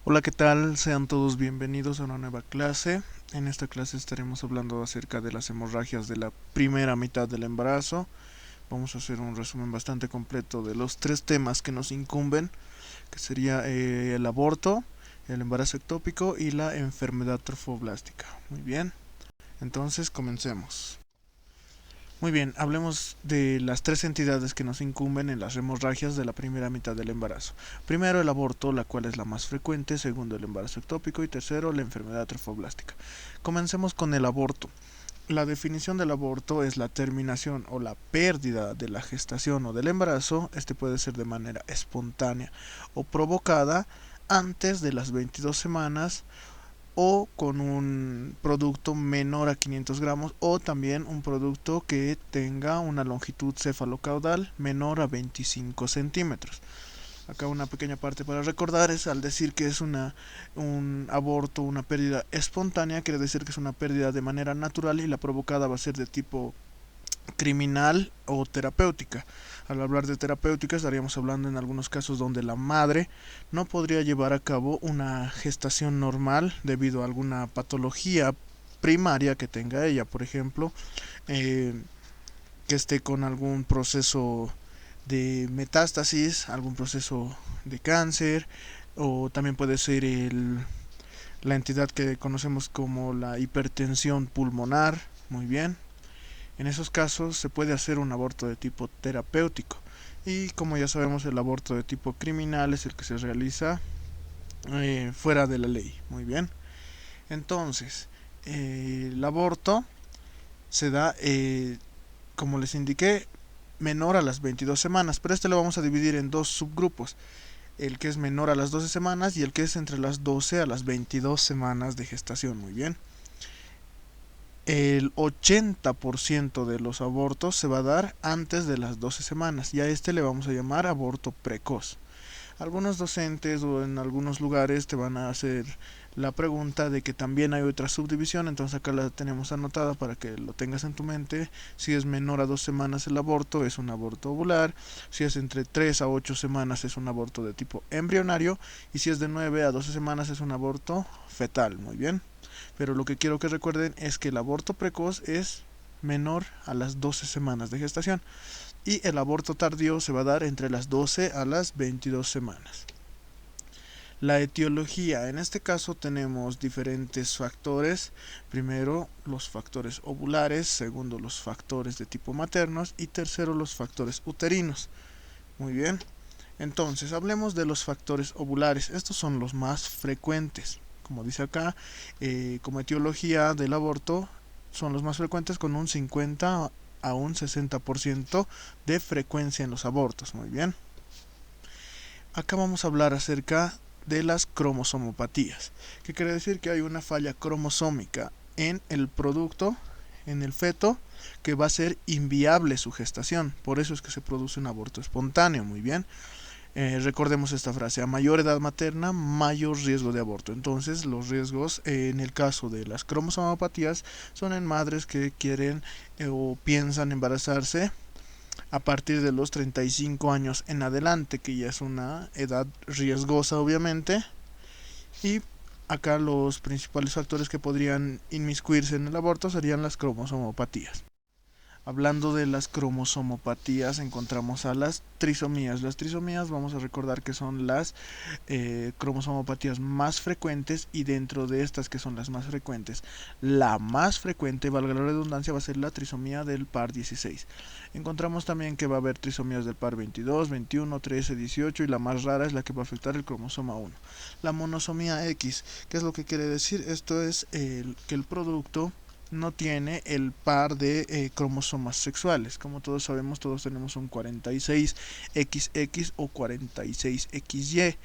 Hola, ¿qué tal? Sean todos bienvenidos a una nueva clase. En esta clase estaremos hablando acerca de las hemorragias de la primera mitad del embarazo. Vamos a hacer un resumen bastante completo de los tres temas que nos incumben, que sería el aborto, el embarazo ectópico y la enfermedad trofoblástica. Muy bien, entonces comencemos. Muy bien, hablemos de las tres entidades que nos incumben en las hemorragias de la primera mitad del embarazo. Primero, el aborto, la cual es la más frecuente; segundo, el embarazo ectópico; y tercero, la enfermedad trofoblástica. Comencemos con el aborto. La definición del aborto es la terminación o la pérdida de la gestación o del embarazo. Este puede ser de manera espontánea o provocada antes de las 22 semanas, o con un producto menor a 500 gramos, o también un producto que tenga una longitud cefalocaudal menor a 25 centímetros. Acá una pequeña parte para recordar es: al decir que es un aborto, una pérdida espontánea, quiere decir que es una pérdida de manera natural y la provocada va a ser de tipo criminal o terapéutica. Al hablar de terapéutica estaríamos hablando en algunos casos donde la madre no podría llevar a cabo una gestación normal debido a alguna patología primaria que tenga ella, por ejemplo, eh, que esté con algún proceso de metástasis, algún proceso de cáncer, o también puede ser la entidad que conocemos como la hipertensión pulmonar. Muy bien, en esos casos se puede hacer un aborto de tipo terapéutico. Y como ya sabemos, el aborto de tipo criminal es el que se realiza fuera de la ley. Muy bien. Entonces, el aborto se da, como les indiqué, menor a las 22 semanas, pero este lo vamos a dividir en dos subgrupos: el que es menor a las 12 semanas y el que es entre las 12 a las 22 semanas de gestación. Muy bien. El 80% de los abortos se va a dar antes de las 12 semanas, y a este le vamos a llamar aborto precoz. Algunos docentes o en algunos lugares te van a hacer la pregunta de que también hay otra subdivisión, entonces acá la tenemos anotada para que lo tengas en tu mente. Si es menor a 2 semanas el aborto, es un aborto ovular; si es entre 3 a 8 semanas, es un aborto de tipo embrionario; y si es de 9 a 12 semanas, es un aborto fetal. Muy bien, pero lo que quiero que recuerden es que el aborto precoz es menor a las 12 semanas de gestación, y el aborto tardío se va a dar entre las 12 a las 22 semanas. La etiología: en este caso tenemos diferentes factores. Primero, los factores ovulares; segundo, los factores de tipo maternos; y tercero, los factores uterinos. Muy bien, entonces hablemos de los factores ovulares. Estos son los más frecuentes. Como dice acá, como etiología del aborto, son los más frecuentes, con un 50 a un 60% de frecuencia en los abortos. Muy bien. Acá vamos a hablar acerca de las cromosomopatías, que quiere decir que hay una falla cromosómica en el producto, en el feto, que va a ser inviable su gestación. Por eso es que se produce un aborto espontáneo. Muy bien. Recordemos esta frase: a mayor edad materna, mayor riesgo de aborto. Entonces, los riesgos, en el caso de las cromosomopatías, son en madres que quieren o piensan embarazarse a partir de los 35 años en adelante, que ya es una edad riesgosa, obviamente. Y acá los principales factores que podrían inmiscuirse en el aborto serían las cromosomopatías. Hablando de las cromosomopatías, encontramos a las trisomías. Las trisomías, vamos a recordar que son las cromosomopatías más frecuentes, y dentro de estas, que son las más frecuentes, la más frecuente, valga la redundancia, va a ser la trisomía del par 16. Encontramos también que va a haber trisomías del par 22, 21, 13, 18, y la más rara es la que va a afectar el cromosoma 1. La monosomía X, ¿qué es lo que quiere decir? Esto es que el producto no tiene el par de cromosomas sexuales. Como todos sabemos, todos tenemos un 46XX o 46XY.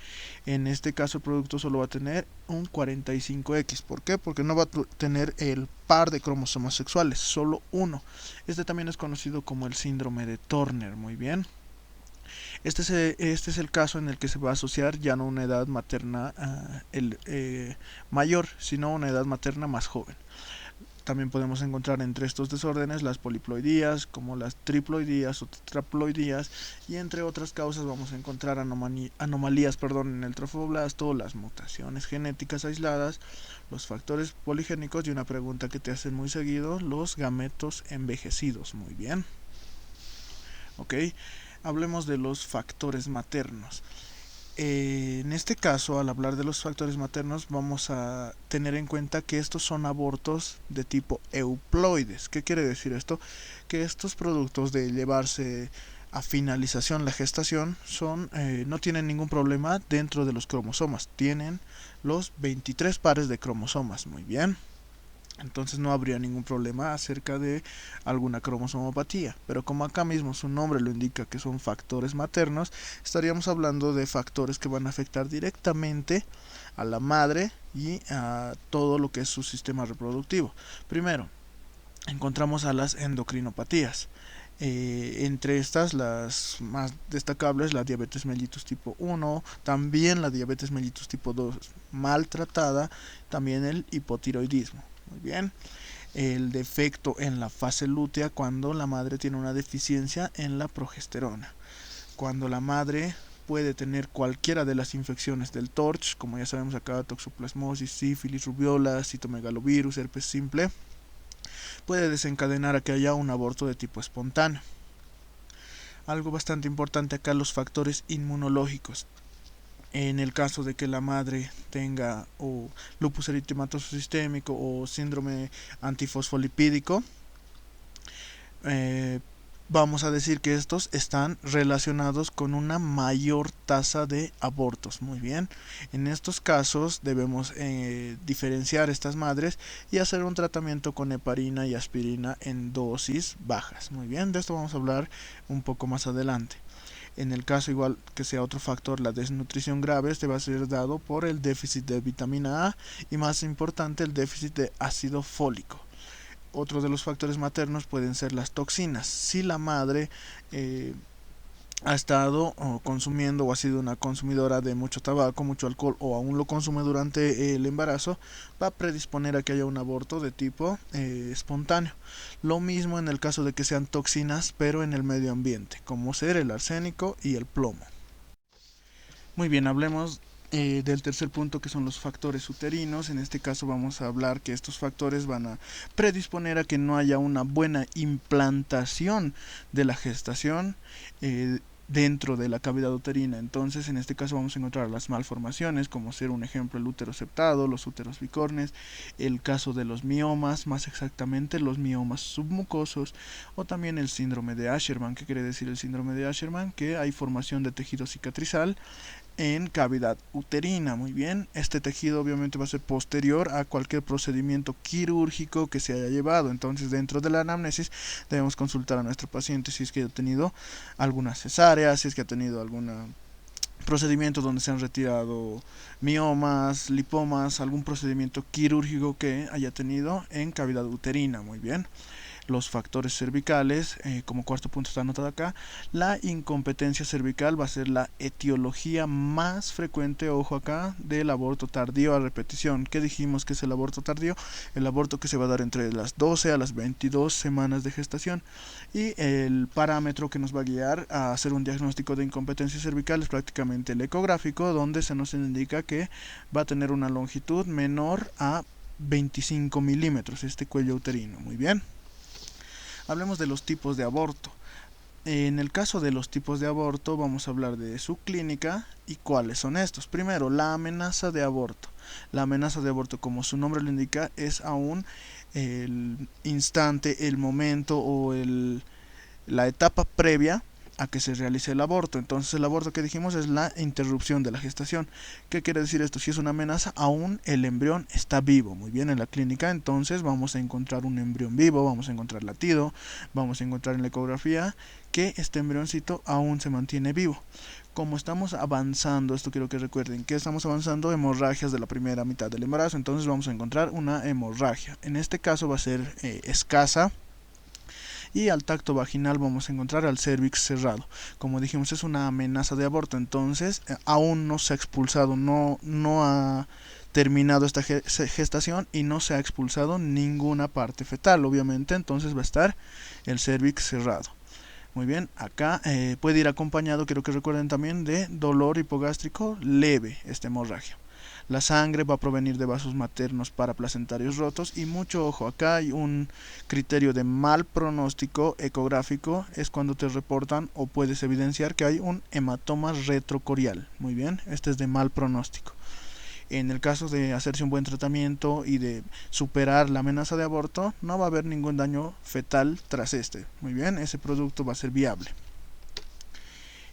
En este caso, el producto solo va a tener un 45X. ¿Por qué? Porque no va a tener el par de cromosomas sexuales, solo uno. Este también es conocido como el síndrome de Turner. Muy bien. Este es el caso en el que se va a asociar ya no una edad materna mayor, sino una edad materna más joven. También podemos encontrar entre estos desórdenes las poliploidías, como las triploidías o tetraploidías, y entre otras causas vamos a encontrar anomalías en el trofoblasto, las mutaciones genéticas aisladas, los factores poligénicos y una pregunta que te hacen muy seguido, los gametos envejecidos. Muy bien. Ok, hablemos de los factores maternos. En este caso, al hablar de los factores maternos, vamos a tener en cuenta que estos son abortos de tipo euploides. ¿Qué quiere decir esto? Que estos productos de llevarse a finalización la gestación no tienen ningún problema dentro de los cromosomas. Tienen los 23 pares de cromosomas. Muy bien. Entonces no habría ningún problema acerca de alguna cromosomopatía. Pero como acá mismo su nombre lo indica que son factores maternos, estaríamos hablando de factores que van a afectar directamente a la madre y a todo lo que es su sistema reproductivo. Primero, encontramos a las endocrinopatías. Entre estas, las más destacables, la diabetes mellitus tipo 1, también la diabetes mellitus tipo 2 maltratada, también el hipotiroidismo. Muy bien. El defecto en la fase lútea cuando la madre tiene una deficiencia en la progesterona. Cuando la madre puede tener cualquiera de las infecciones del TORCH, como ya sabemos acá, toxoplasmosis, sífilis, rubiola, citomegalovirus, herpes simple, puede desencadenar a que haya un aborto de tipo espontáneo. Algo bastante importante acá, los factores inmunológicos. En el caso de que la madre tenga o lupus eritematoso sistémico o síndrome antifosfolipídico, vamos a decir que estos están relacionados con una mayor tasa de abortos. Muy bien, en estos casos debemos diferenciar estas madres y hacer un tratamiento con heparina y aspirina en dosis bajas. Muy bien, de esto vamos a hablar un poco más adelante. En el caso igual que sea otro factor, la desnutrición grave, este va a ser dado por el déficit de vitamina A y, más importante, el déficit de ácido fólico. Otro de los factores maternos pueden ser las toxinas. Si la madre ha estado consumiendo o ha sido una consumidora de mucho tabaco, mucho alcohol o aún lo consume durante el embarazo, va a predisponer a que haya un aborto de tipo espontáneo. Lo mismo en el caso de que sean toxinas pero en el medio ambiente, como ser el arsénico y el plomo. Muy bien, hablemos del tercer punto, que son los factores uterinos. En este caso vamos a hablar que estos factores van a predisponer a que no haya una buena implantación de la gestación dentro de la cavidad uterina. Entonces en este caso vamos a encontrar las malformaciones, como ser un ejemplo el útero septado, los úteros bicornes, el caso de los miomas, más exactamente los miomas submucosos, o también el síndrome de Asherman. ¿Qué quiere decir el síndrome de Asherman? Que hay formación de tejido cicatrizal en cavidad uterina. Muy bien, este tejido obviamente va a ser posterior a cualquier procedimiento quirúrgico que se haya llevado. Entonces dentro de la anamnesis debemos consultar a nuestro paciente si es que ha tenido alguna cesárea, si es que ha tenido algún procedimiento donde se han retirado miomas, lipomas, algún procedimiento quirúrgico que haya tenido en cavidad uterina. Muy bien. Los factores cervicales, como cuarto punto está anotado acá, la incompetencia cervical va a ser la etiología más frecuente, ojo acá, del aborto tardío a repetición. ¿Qué dijimos que es el aborto tardío? El aborto que se va a dar entre las 12 a las 22 semanas de gestación. Y el parámetro que nos va a guiar a hacer un diagnóstico de incompetencia cervical es prácticamente el ecográfico, donde se nos indica que va a tener una longitud menor a 25 milímetros, este cuello uterino. Muy bien. Hablemos de los tipos de aborto. En el caso de los tipos de aborto vamos a hablar de su clínica y cuáles son estos. Primero, la amenaza de aborto. La amenaza de aborto, como su nombre lo indica, es aún el instante, el momento o la etapa previa a que se realice el aborto. Entonces el aborto que dijimos es la interrupción de la gestación. ¿Qué quiere decir esto? Si es una amenaza, aún el embrión está vivo. Muy bien, en la clínica entonces vamos a encontrar un embrión vivo, vamos a encontrar latido, vamos a encontrar en la ecografía que este embrioncito aún se mantiene vivo. Como estamos avanzando, esto quiero que recuerden, que estamos avanzando hemorragias de la primera mitad del embarazo, entonces vamos a encontrar una hemorragia. En este caso va a ser escasa, y al tacto vaginal vamos a encontrar al cérvix cerrado. Como dijimos, es una amenaza de aborto, entonces aún no se ha expulsado, no ha terminado esta gestación y no se ha expulsado ninguna parte fetal, obviamente, entonces va a estar el cérvix cerrado. Muy bien, acá puede ir acompañado, quiero que recuerden también, de dolor hipogástrico leve, esta hemorragia. La sangre va a provenir de vasos maternos paraplacentarios rotos y mucho ojo, acá hay un criterio de mal pronóstico ecográfico, es cuando te reportan o puedes evidenciar que hay un hematoma retrocorial. Muy bien, este es de mal pronóstico. En el caso de hacerse un buen tratamiento y de superar la amenaza de aborto, no va a haber ningún daño fetal tras este. Muy bien, ese producto va a ser viable.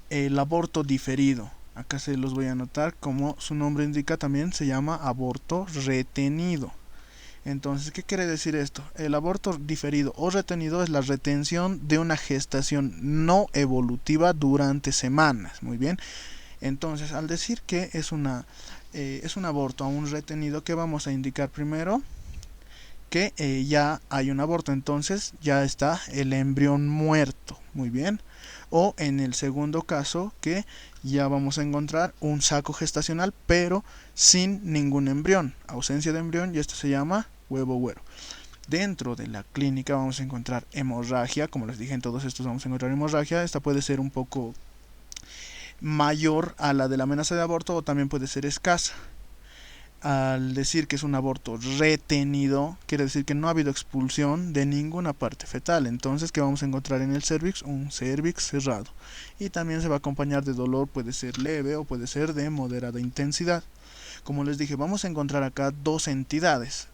El aborto diferido, acá se los voy a anotar, como su nombre indica, también se llama aborto retenido. Entonces, ¿qué quiere decir esto? El aborto diferido o retenido es la retención de una gestación no evolutiva durante semanas. Muy bien. Entonces, al decir que es un aborto aún retenido, ¿qué vamos a indicar primero? Que ya hay un aborto, entonces ya está el embrión muerto. Muy bien. O en el segundo caso, que ya vamos a encontrar un saco gestacional, pero sin ningún embrión, ausencia de embrión, y esto se llama huevo güero. Dentro de la clínica vamos a encontrar hemorragia, como les dije, en todos estos vamos a encontrar hemorragia. Esta puede ser un poco mayor a la de la amenaza de aborto o también puede ser escasa. Al decir que es un aborto retenido, quiere decir que no ha habido expulsión de ninguna parte fetal. Entonces, ¿qué vamos a encontrar en el cérvix? Un cérvix cerrado. Y también se va a acompañar de dolor, puede ser leve o puede ser de moderada intensidad. Como les dije, vamos a encontrar acá dos entidades.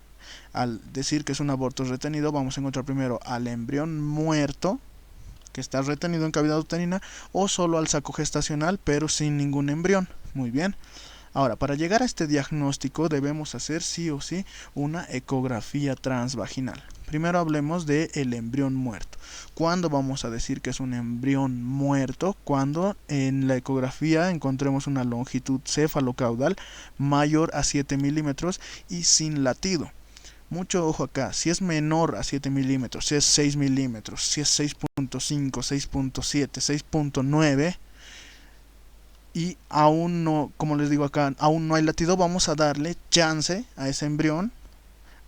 Al decir que es un aborto retenido, vamos a encontrar primero al embrión muerto, que está retenido en cavidad uterina, o solo al saco gestacional, pero sin ningún embrión. Muy bien. Ahora, para llegar a este diagnóstico debemos hacer sí o sí una ecografía transvaginal. Primero hablemos del embrión muerto. ¿Cuándo vamos a decir que es un embrión muerto? Cuando en la ecografía encontremos una longitud cefalocaudal mayor a 7 milímetros y sin latido. Mucho ojo acá, si es menor a 7 milímetros, si es 6 milímetros, si es 6.5, 6.7, 6.9 y aún no, como les digo acá, aún no hay latido, vamos a darle chance a ese embrión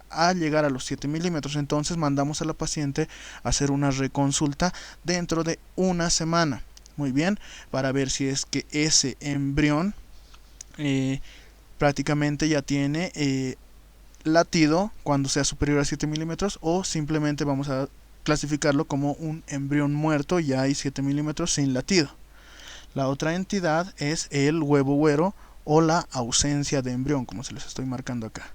a llegar a los 7 milímetros. Entonces mandamos a la paciente a hacer una reconsulta dentro de una semana. Muy bien, para ver si es que ese embrión prácticamente ya tiene latido cuando sea superior a 7 milímetros, o simplemente vamos a clasificarlo como un embrión muerto, ya hay 7 milímetros sin latido. La otra entidad es el huevo güero o la ausencia de embrión, como se les estoy marcando acá.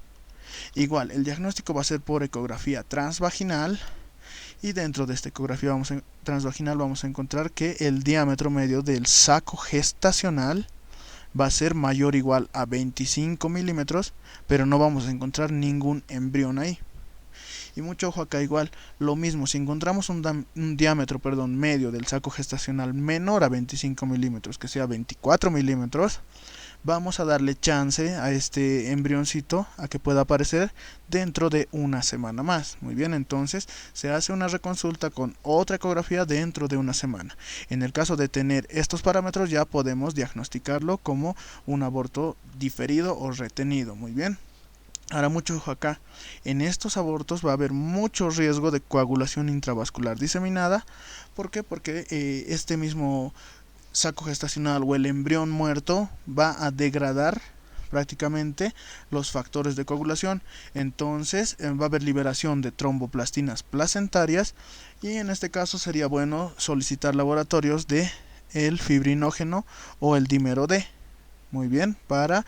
Igual, el diagnóstico va a ser por ecografía transvaginal, y dentro de esta ecografía transvaginal vamos a encontrar que el diámetro medio del saco gestacional va a ser mayor o igual a 25 milímetros, pero no vamos a encontrar ningún embrión ahí. Y mucho ojo acá, igual, lo mismo, si encontramos un diámetro medio del saco gestacional menor a 25 milímetros, que sea 24 milímetros, vamos a darle chance a este embrioncito a que pueda aparecer dentro de una semana más. Muy bien, entonces se hace una reconsulta con otra ecografía dentro de una semana. En el caso de tener estos parámetros ya podemos diagnosticarlo como un aborto diferido o retenido. Muy bien. Ahora mucho ojo acá, en estos abortos va a haber mucho riesgo de coagulación intravascular diseminada. ¿Por qué? Porque este mismo saco gestacional o el embrión muerto va a degradar prácticamente los factores de coagulación. Entonces va a haber liberación de tromboplastinas placentarias, y en este caso sería bueno solicitar laboratorios de el fibrinógeno o el dímero D. Muy bien, para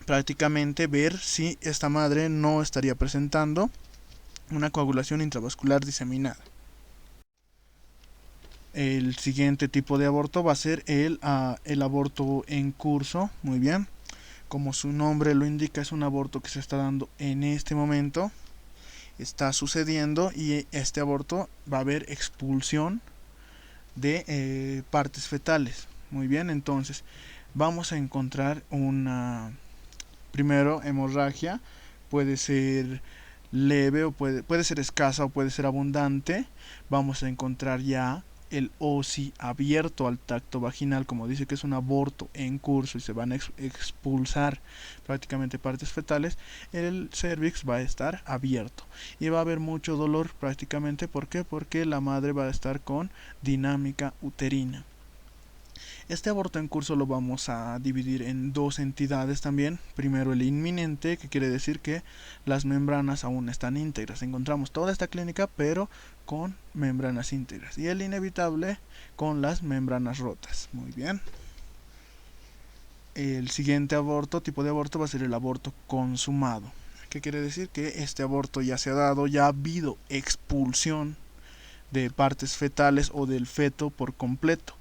prácticamente ver si esta madre no estaría presentando una coagulación intravascular diseminada. El siguiente tipo de aborto va a ser el aborto en curso. Muy bien, como su nombre lo indica, es un aborto que se está dando en este momento, está sucediendo, y este aborto va a haber expulsión de partes fetales. Muy bien, entonces vamos a encontrar una primero hemorragia, puede ser leve o puede ser escasa o puede ser abundante. Vamos a encontrar ya el OSI abierto al tacto vaginal, como dice que es un aborto en curso y se van a expulsar prácticamente partes fetales, el cervix va a estar abierto y va a haber mucho dolor prácticamente. ¿Por qué? Porque la madre va a estar con dinámica uterina. Este aborto en curso lo vamos a dividir en dos entidades también. Primero el inminente, que quiere decir que las membranas aún están íntegras. Encontramos toda esta clínica pero con membranas íntegras. Y el inevitable con las membranas rotas. Muy bien. El siguiente tipo de aborto va a ser el aborto consumado. ¿Qué quiere decir? Que este aborto ya se ha dado, ya ha habido expulsión de partes fetales o del feto por completo.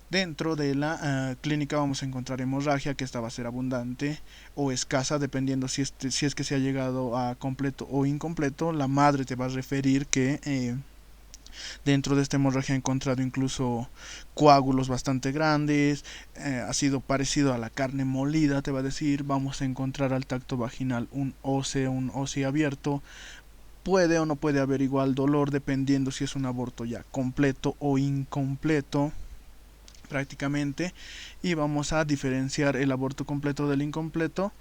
Dentro de la clínica vamos a encontrar hemorragia, que esta va a ser abundante o escasa dependiendo si es que se ha llegado a completo o incompleto. La madre te va a referir que dentro de esta hemorragia ha encontrado incluso coágulos bastante grandes, ha sido parecido a la carne molida, te va a decir. Vamos a encontrar al tacto vaginal un óseo abierto. Puede o no puede haber igual dolor dependiendo si es un aborto ya completo o incompleto prácticamente, y vamos a diferenciar el aborto completo del incompleto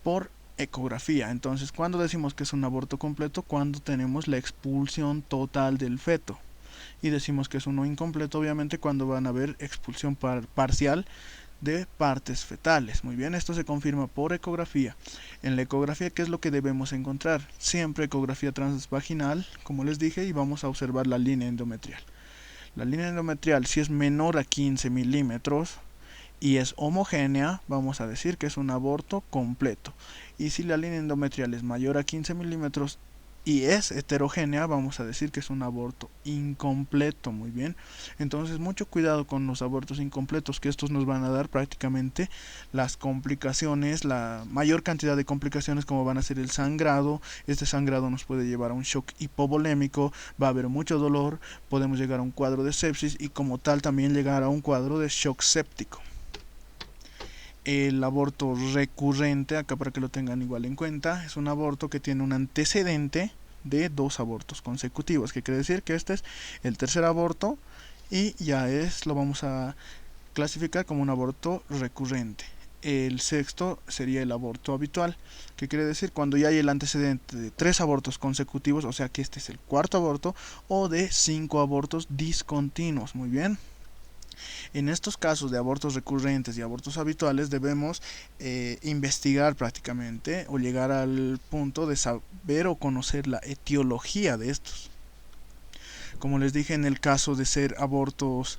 por ecografía. Entonces, cuando decimos que es un aborto completo, cuando tenemos la expulsión total del feto, y decimos que es uno incompleto obviamente cuando van a haber expulsión parcial de partes fetales. Muy bien, esto se confirma por ecografía. En la ecografía, ¿qué es lo que debemos encontrar? Siempre ecografía transvaginal, como les dije, y vamos a observar la línea endometrial. La línea endometrial, si es menor a 15 milímetros y es homogénea, vamos a decir que es un aborto completo. Y si la línea endometrial es mayor a 15 milímetros y es heterogénea, vamos a decir que es un aborto incompleto. Muy bien, entonces mucho cuidado con los abortos incompletos, que estos nos van a dar prácticamente las complicaciones, la mayor cantidad de complicaciones, como van a ser el sangrado. Este sangrado nos puede llevar a un shock hipovolémico, va a haber mucho dolor, podemos llegar a un cuadro de sepsis y como tal también llegar a un cuadro de shock séptico. El aborto recurrente, acá para que lo tengan igual en cuenta, es un aborto que tiene un antecedente de 2 abortos consecutivos, que quiere decir que este es el tercer aborto y ya lo vamos a clasificar como un aborto recurrente. El sexto sería el aborto habitual, que quiere decir cuando ya hay el antecedente de 3 abortos consecutivos, o sea que este es el cuarto aborto, o de 5 abortos discontinuos. Muy bien. En estos casos de abortos recurrentes y abortos habituales debemos investigar prácticamente o llegar al punto de saber o conocer la etiología de estos. Como les dije, en el caso de ser abortos,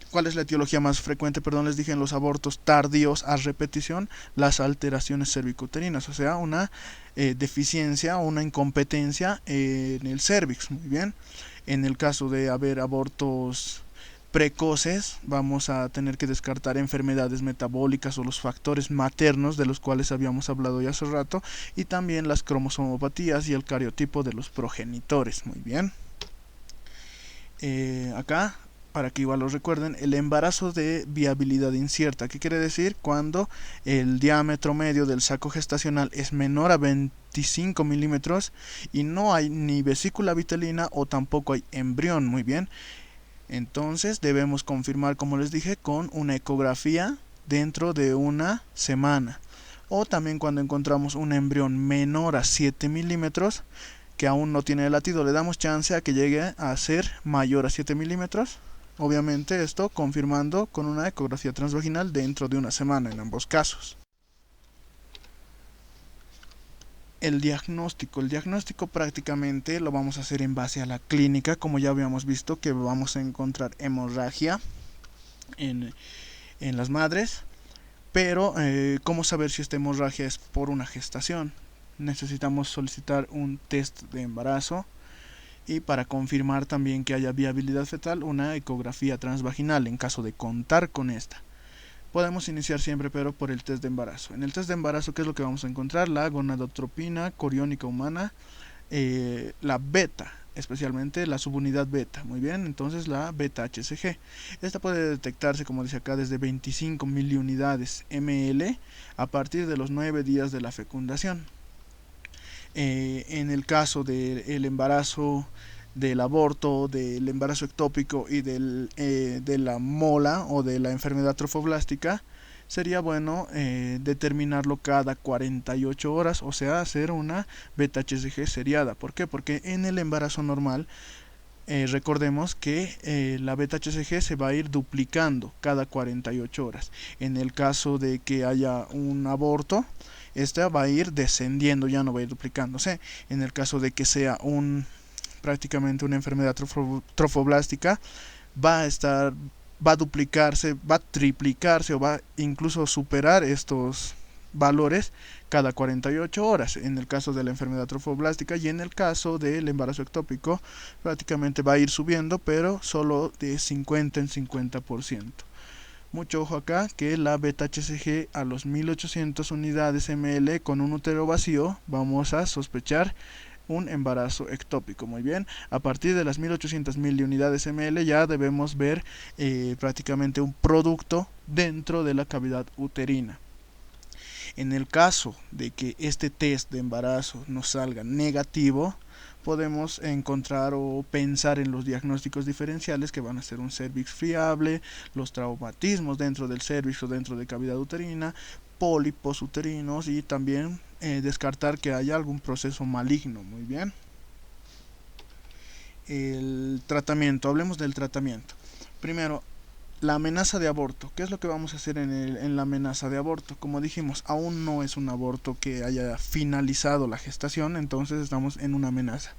¿cuál es la etiología más frecuente? Perdón, les dije en los abortos tardíos a repetición, las alteraciones cervicouterinas, o sea, una deficiencia o una incompetencia en el cervix. Muy bien. En el caso de haber abortos precoces, vamos a tener que descartar enfermedades metabólicas o los factores maternos de los cuales habíamos hablado ya hace rato, y también las cromosomopatías y el cariotipo de los progenitores. Muy bien. Acá, para que igual lo recuerden, el embarazo de viabilidad incierta. ¿Qué quiere decir? Cuando el diámetro medio del saco gestacional es menor a 25 milímetros y no hay ni vesícula vitelina o tampoco hay embrión. Muy bien. Entonces debemos confirmar, como les dije, con una ecografía dentro de una semana. O también cuando encontramos un embrión menor a 7 milímetros que aún no tiene latido, le damos chance a que llegue a ser mayor a 7 milímetros. Obviamente esto confirmando con una ecografía transvaginal dentro de una semana en ambos casos. El diagnóstico prácticamente lo vamos a hacer en base a la clínica, como ya habíamos visto que vamos a encontrar hemorragia en las madres, pero ¿cómo saber si esta hemorragia es por una gestación? Necesitamos solicitar un test de embarazo y para confirmar también que haya viabilidad fetal, una ecografía transvaginal en caso de contar con esta. Podemos iniciar siempre pero por el test de embarazo. En el test de embarazo, ¿qué es lo que vamos a encontrar? La gonadotropina coriónica humana, la beta, especialmente la subunidad beta. Muy bien, entonces la beta HCG. Esta puede detectarse, como dice acá, desde 25 miliunidades ml a partir de los 9 días de la fecundación. En el caso del embarazo del aborto, del embarazo ectópico y de la mola o de la enfermedad trofoblástica, sería bueno determinarlo cada 48 horas, o sea, hacer una beta-HCG seriada. ¿Por qué? Porque en el embarazo normal, recordemos que la beta-HCG se va a ir duplicando cada 48 horas. En el caso de que haya un aborto, esta va a ir descendiendo, ya no va a ir duplicándose. En el caso de que sea prácticamente una enfermedad trofoblástica, va a estar, va a duplicarse, va a triplicarse o va incluso a superar estos valores cada 48 horas en el caso de la enfermedad trofoblástica, y en el caso del embarazo ectópico prácticamente va a ir subiendo, pero solo de 50 en 50%. Mucho ojo acá que la beta-HCG a los 1800 unidades ml con un útero vacío vamos a sospechar un embarazo ectópico. Muy bien, a partir de las 1800 miliunidades ml ya debemos ver prácticamente un producto dentro de la cavidad uterina. En el caso de que este test de embarazo nos salga negativo, podemos encontrar o pensar en los diagnósticos diferenciales, que van a ser un cervix friable, los traumatismos dentro del cervix o dentro de cavidad uterina, pólipos uterinos, y también descartar que haya algún proceso maligno. Muy bien. El tratamiento, hablemos del tratamiento. Primero, la amenaza de aborto. ¿Qué es lo que vamos a hacer en la amenaza de aborto? Como dijimos, aún no es un aborto que haya finalizado la gestación, entonces estamos en una amenaza.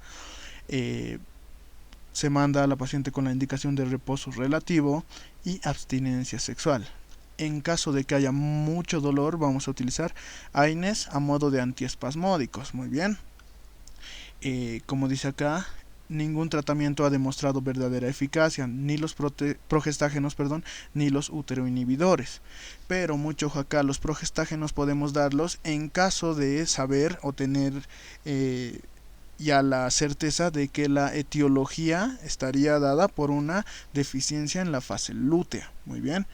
Se manda a la paciente con la indicación de reposo relativo y abstinencia sexual. En caso de que haya mucho dolor, vamos a utilizar AINES a modo de antiespasmódicos. Muy bien. Como dice acá, ningún tratamiento ha demostrado verdadera eficacia, ni los progestágenos, ni los uteroinhibidores. Pero mucho ojo acá, los progestágenos podemos darlos en caso de saber o tener ya la certeza de que la etiología estaría dada por una deficiencia en la fase lútea. Muy bien.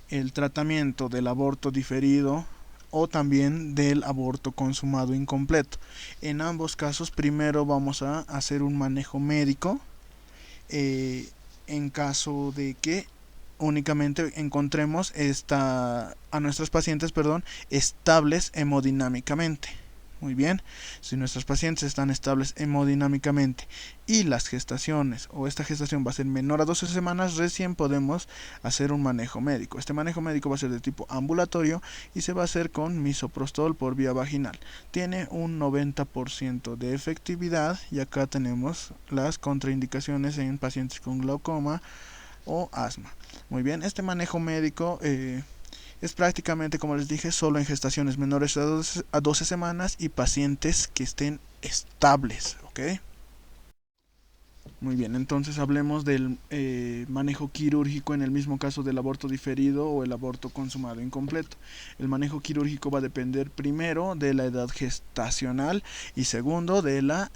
El tratamiento del aborto diferido o también del aborto consumado incompleto. En ambos casos, primero vamos a hacer un manejo médico en caso de que únicamente encontremos a nuestros pacientes estables hemodinámicamente. Muy bien, si nuestros pacientes están estables hemodinámicamente y las gestaciones o esta gestación va a ser menor a 12 semanas, recién podemos hacer un manejo médico. Este manejo médico va a ser de tipo ambulatorio y se va a hacer con misoprostol por vía vaginal. Tiene un 90% de efectividad, y acá tenemos las contraindicaciones en pacientes con glaucoma o asma. Muy bien, este manejo médico es prácticamente, como les dije, solo en gestaciones menores a 12 semanas y pacientes que estén estables, ¿ok? Muy bien, entonces hablemos del manejo quirúrgico en el mismo caso del aborto diferido o el aborto consumado incompleto. El manejo quirúrgico va a depender primero de la edad gestacional y segundo de la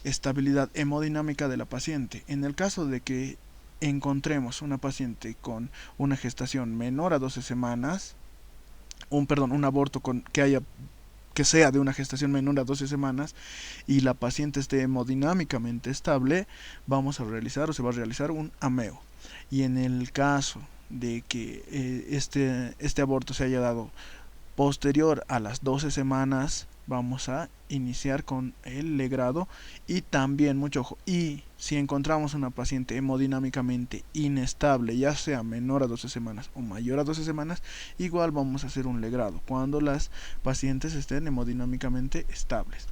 estabilidad hemodinámica de la paciente. En el caso de que encontremos una paciente con una gestación menor a 12 semanas, un aborto que sea de una gestación menor a 12 semanas y la paciente esté hemodinámicamente estable, vamos a realizar o se va a realizar un ameo. Y en el caso de que este aborto se haya dado posterior a las 12 semanas, vamos a iniciar con el legrado. Y también, mucho ojo, y si encontramos una paciente hemodinámicamente inestable, ya sea menor a 12 semanas o mayor a 12 semanas, igual vamos a hacer un legrado cuando las pacientes estén hemodinámicamente estables.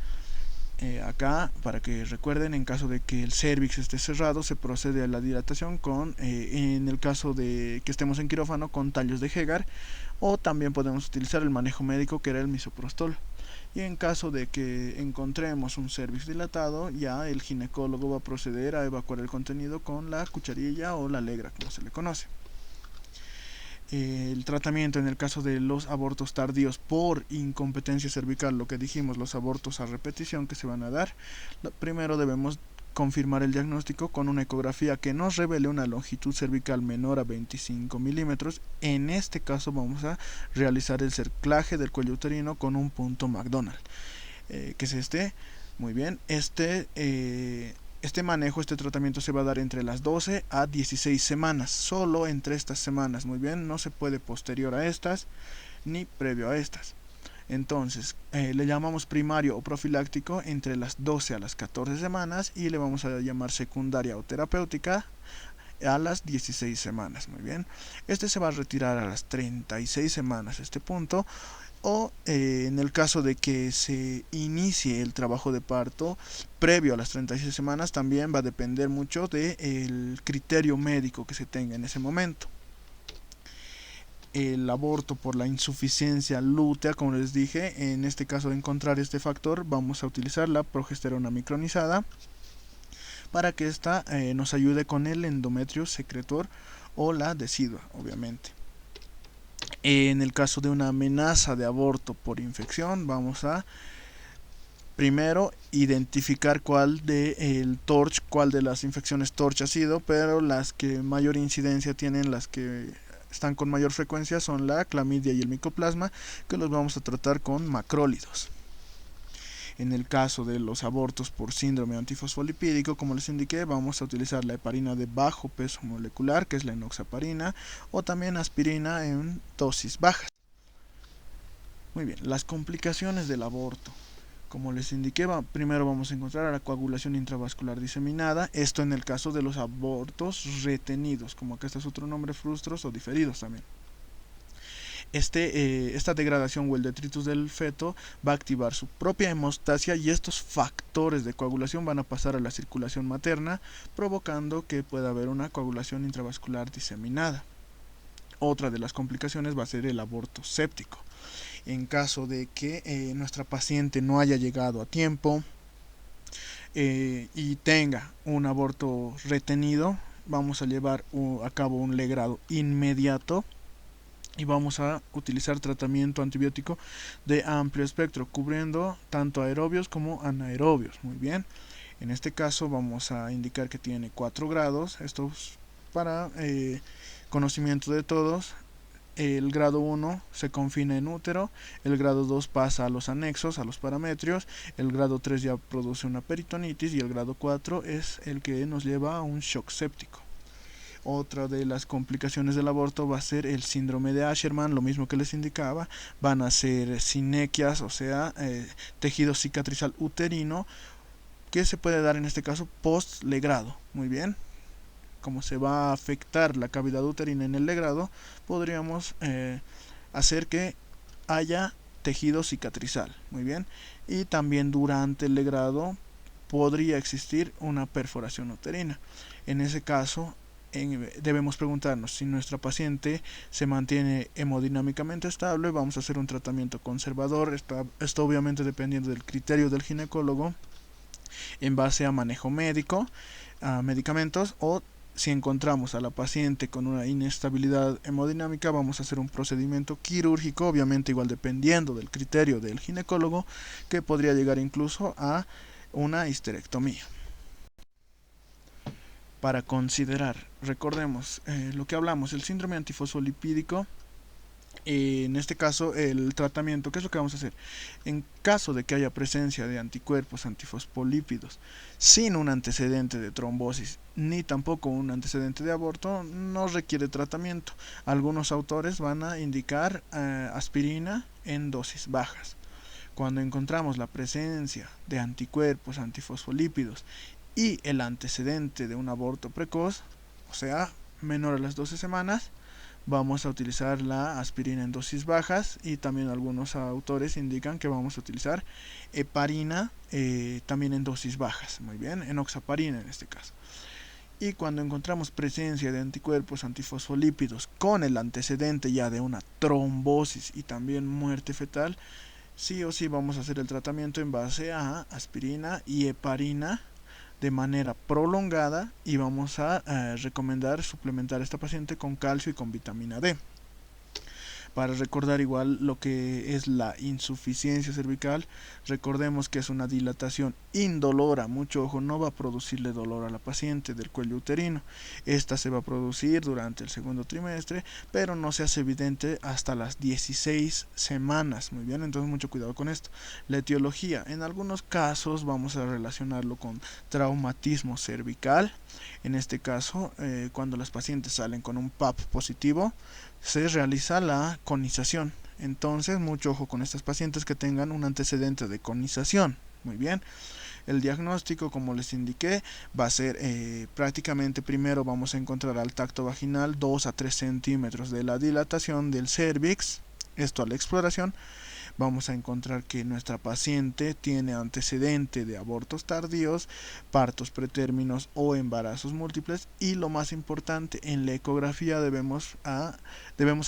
Acá, para que recuerden, en caso de que el cervix esté cerrado, se procede a la dilatación en el caso de que estemos en quirófano, con tallos de Hegar, o también podemos utilizar el manejo médico, que era el misoprostol. Y en caso de que encontremos un cervix dilatado, ya el ginecólogo va a proceder a evacuar el contenido con la cucharilla o la legra, como se le conoce. El tratamiento en el caso de los abortos tardíos por incompetencia cervical, lo que dijimos, los abortos a repetición que se van a dar, primero debemos confirmar el diagnóstico con una ecografía que nos revele una longitud cervical menor a 25 milímetros. En este caso vamos a realizar el cerclaje del cuello uterino con un punto McDonald, que es este. Muy bien, este manejo, este tratamiento se va a dar entre las 12 a 16 semanas, solo entre estas semanas, muy bien, no se puede posterior a estas ni previo a estas. Entonces, le llamamos primario o profiláctico entre las 12 a las 14 semanas y le vamos a llamar secundaria o terapéutica a las 16 semanas, muy bien. Este se va a retirar a las 36 semanas, este punto, o en el caso de que se inicie el trabajo de parto previo a las 36 semanas, también va a depender mucho del criterio médico que se tenga en ese momento. El aborto por la insuficiencia lútea, como les dije, en este caso de encontrar este factor, vamos a utilizar la progesterona micronizada para que esta nos ayude con el endometrio secretor o la decidua, obviamente. En el caso de una amenaza de aborto por infección, vamos a primero identificar cuál de las infecciones TORCH ha sido, pero las que mayor incidencia tienen, las que están con mayor frecuencia, son la clamidia y el micoplasma, que los vamos a tratar con macrólidos. En el caso de los abortos por síndrome antifosfolipídico, como les indiqué, vamos a utilizar la heparina de bajo peso molecular, que es la enoxaparina, o también aspirina en dosis bajas. Muy bien, las complicaciones del aborto. Como les indiqué, primero vamos a encontrar la coagulación intravascular diseminada, esto en el caso de los abortos retenidos, como acá está su otro nombre, frustros o diferidos también. Esta degradación o el detritus del feto va a activar su propia hemostasia y estos factores de coagulación van a pasar a la circulación materna, provocando que pueda haber una coagulación intravascular diseminada. Otra de las complicaciones va a ser el aborto séptico. En caso de que nuestra paciente no haya llegado a tiempo y tenga un aborto retenido, vamos a llevar a cabo un legrado inmediato y vamos a utilizar tratamiento antibiótico de amplio espectro, cubriendo tanto aerobios como anaerobios. Muy bien, en este caso vamos a indicar que tiene 4 grados, esto es para conocimiento de todos. El grado 1 se confina en útero, el grado 2 pasa a los anexos, a los parametrios, el grado 3 ya produce una peritonitis y el grado 4 es el que nos lleva a un shock séptico. Otra de las complicaciones del aborto va a ser el síndrome de Asherman, lo mismo que les indicaba, van a ser sinequias, o sea, tejido cicatrizal uterino, que se puede dar en este caso post-legrado. Muy bien, como se va a afectar la cavidad uterina en el legrado, podríamos hacer que haya tejido cicatrizal. Muy bien, y también durante el legrado podría existir una perforación uterina. En ese caso, debemos preguntarnos si nuestra paciente se mantiene hemodinámicamente estable. Vamos a hacer un tratamiento conservador, esto obviamente dependiendo del criterio del ginecólogo, en base a manejo médico, a medicamentos, o si encontramos a la paciente con una inestabilidad hemodinámica, vamos a hacer un procedimiento quirúrgico, obviamente igual dependiendo del criterio del ginecólogo, que podría llegar incluso a una histerectomía. Para considerar, recordemos lo que hablamos, el síndrome antifosfolipídico, en este caso el tratamiento, ¿qué es lo que vamos a hacer? En caso de que haya presencia de anticuerpos antifosfolípidos sin un antecedente de trombosis ni tampoco un antecedente de aborto, no requiere tratamiento. Algunos autores van a indicar aspirina en dosis bajas. Cuando encontramos la presencia de anticuerpos antifosfolípidos y el antecedente de un aborto precoz, o sea, menor a las 12 semanas, vamos a utilizar la aspirina en dosis bajas, y también algunos autores indican que vamos a utilizar heparina también en dosis bajas. Muy bien, enoxaparina en este caso. Y cuando encontramos presencia de anticuerpos antifosfolípidos con el antecedente ya de una trombosis y también muerte fetal, sí o sí vamos a hacer el tratamiento en base a aspirina y heparina de manera prolongada, y vamos a recomendar suplementar a esta paciente con calcio y con vitamina D. Para recordar igual lo que es la insuficiencia cervical, recordemos que es una dilatación indolora, mucho ojo, no va a producirle dolor a la paciente del cuello uterino. Esta se va a producir durante el segundo trimestre, pero no se hace evidente hasta las 16 semanas. Muy bien, entonces mucho cuidado con esto. La etiología, en algunos casos vamos a relacionarlo con traumatismo cervical. En este caso, cuando las pacientes salen con un PAP positivo, se realiza la conización. Entonces, mucho ojo con estas pacientes que tengan un antecedente de conización. Muy bien. El diagnóstico, como les indiqué, va a ser prácticamente primero vamos a encontrar al tacto vaginal 2 a 3 centímetros de la dilatación del cérvix. Esto a la exploración. Vamos a encontrar que nuestra paciente tiene antecedente de abortos tardíos, partos pretérminos o embarazos múltiples, y lo más importante, en la ecografía debemos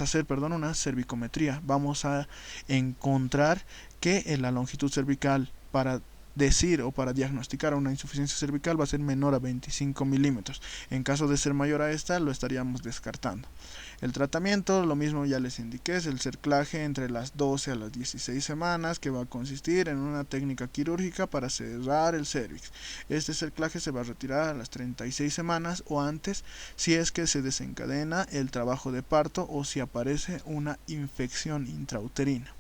hacer una cervicometría. Vamos a encontrar que en la longitud cervical para decir o para diagnosticar una insuficiencia cervical va a ser menor a 25 milímetros. En caso de ser mayor a esta, lo estaríamos descartando. El tratamiento, lo mismo ya les indiqué, es el cerclaje entre las 12 a las 16 semanas, que va a consistir en una técnica quirúrgica para cerrar el cérvix. Este cerclaje se va a retirar a las 36 semanas o antes si es que se desencadena el trabajo de parto o si aparece una infección intrauterina.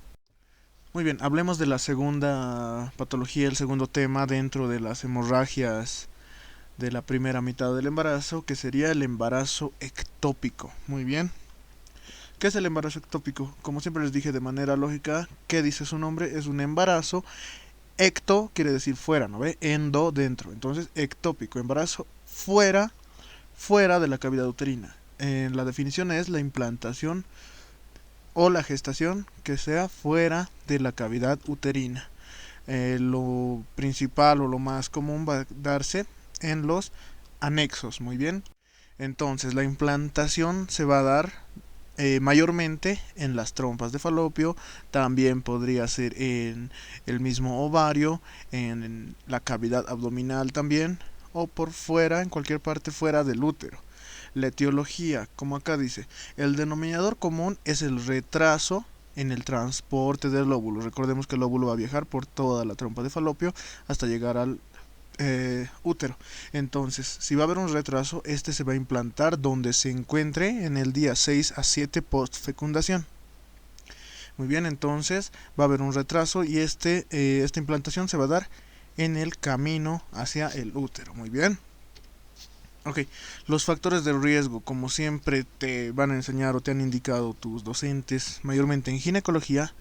Muy bien, hablemos de la segunda patología, el segundo tema dentro de las hemorragias de la primera mitad del embarazo, que sería el embarazo ectópico. Muy bien. ¿Qué es el embarazo ectópico? Como siempre les dije de manera lógica, ¿qué dice su nombre? Es un embarazo. Ecto quiere decir fuera, ¿no ve? Endo, dentro. Entonces, ectópico, embarazo fuera de la cavidad uterina. La definición es la implantación o la gestación que sea fuera de la cavidad uterina. Lo principal o lo más común va a darse en los anexos. Muy bien. Entonces la implantación se va a dar mayormente en las trompas de falopio, también podría ser en el mismo ovario, en la cavidad abdominal también, o por fuera, en cualquier parte fuera del útero. La etiología, como acá dice, el denominador común es el retraso en el transporte del óvulo. Recordemos que el óvulo va a viajar por toda la trompa de falopio hasta llegar al útero. Entonces, si va a haber un retraso, este se va a implantar donde se encuentre en el día 6 a 7 post fecundación. Muy bien, entonces va a haber un retraso y esta implantación se va a dar en el camino hacia el útero. Muy bien. Ok, los factores de riesgo, como siempre te van a enseñar o te han indicado tus docentes, mayormente en ginecología,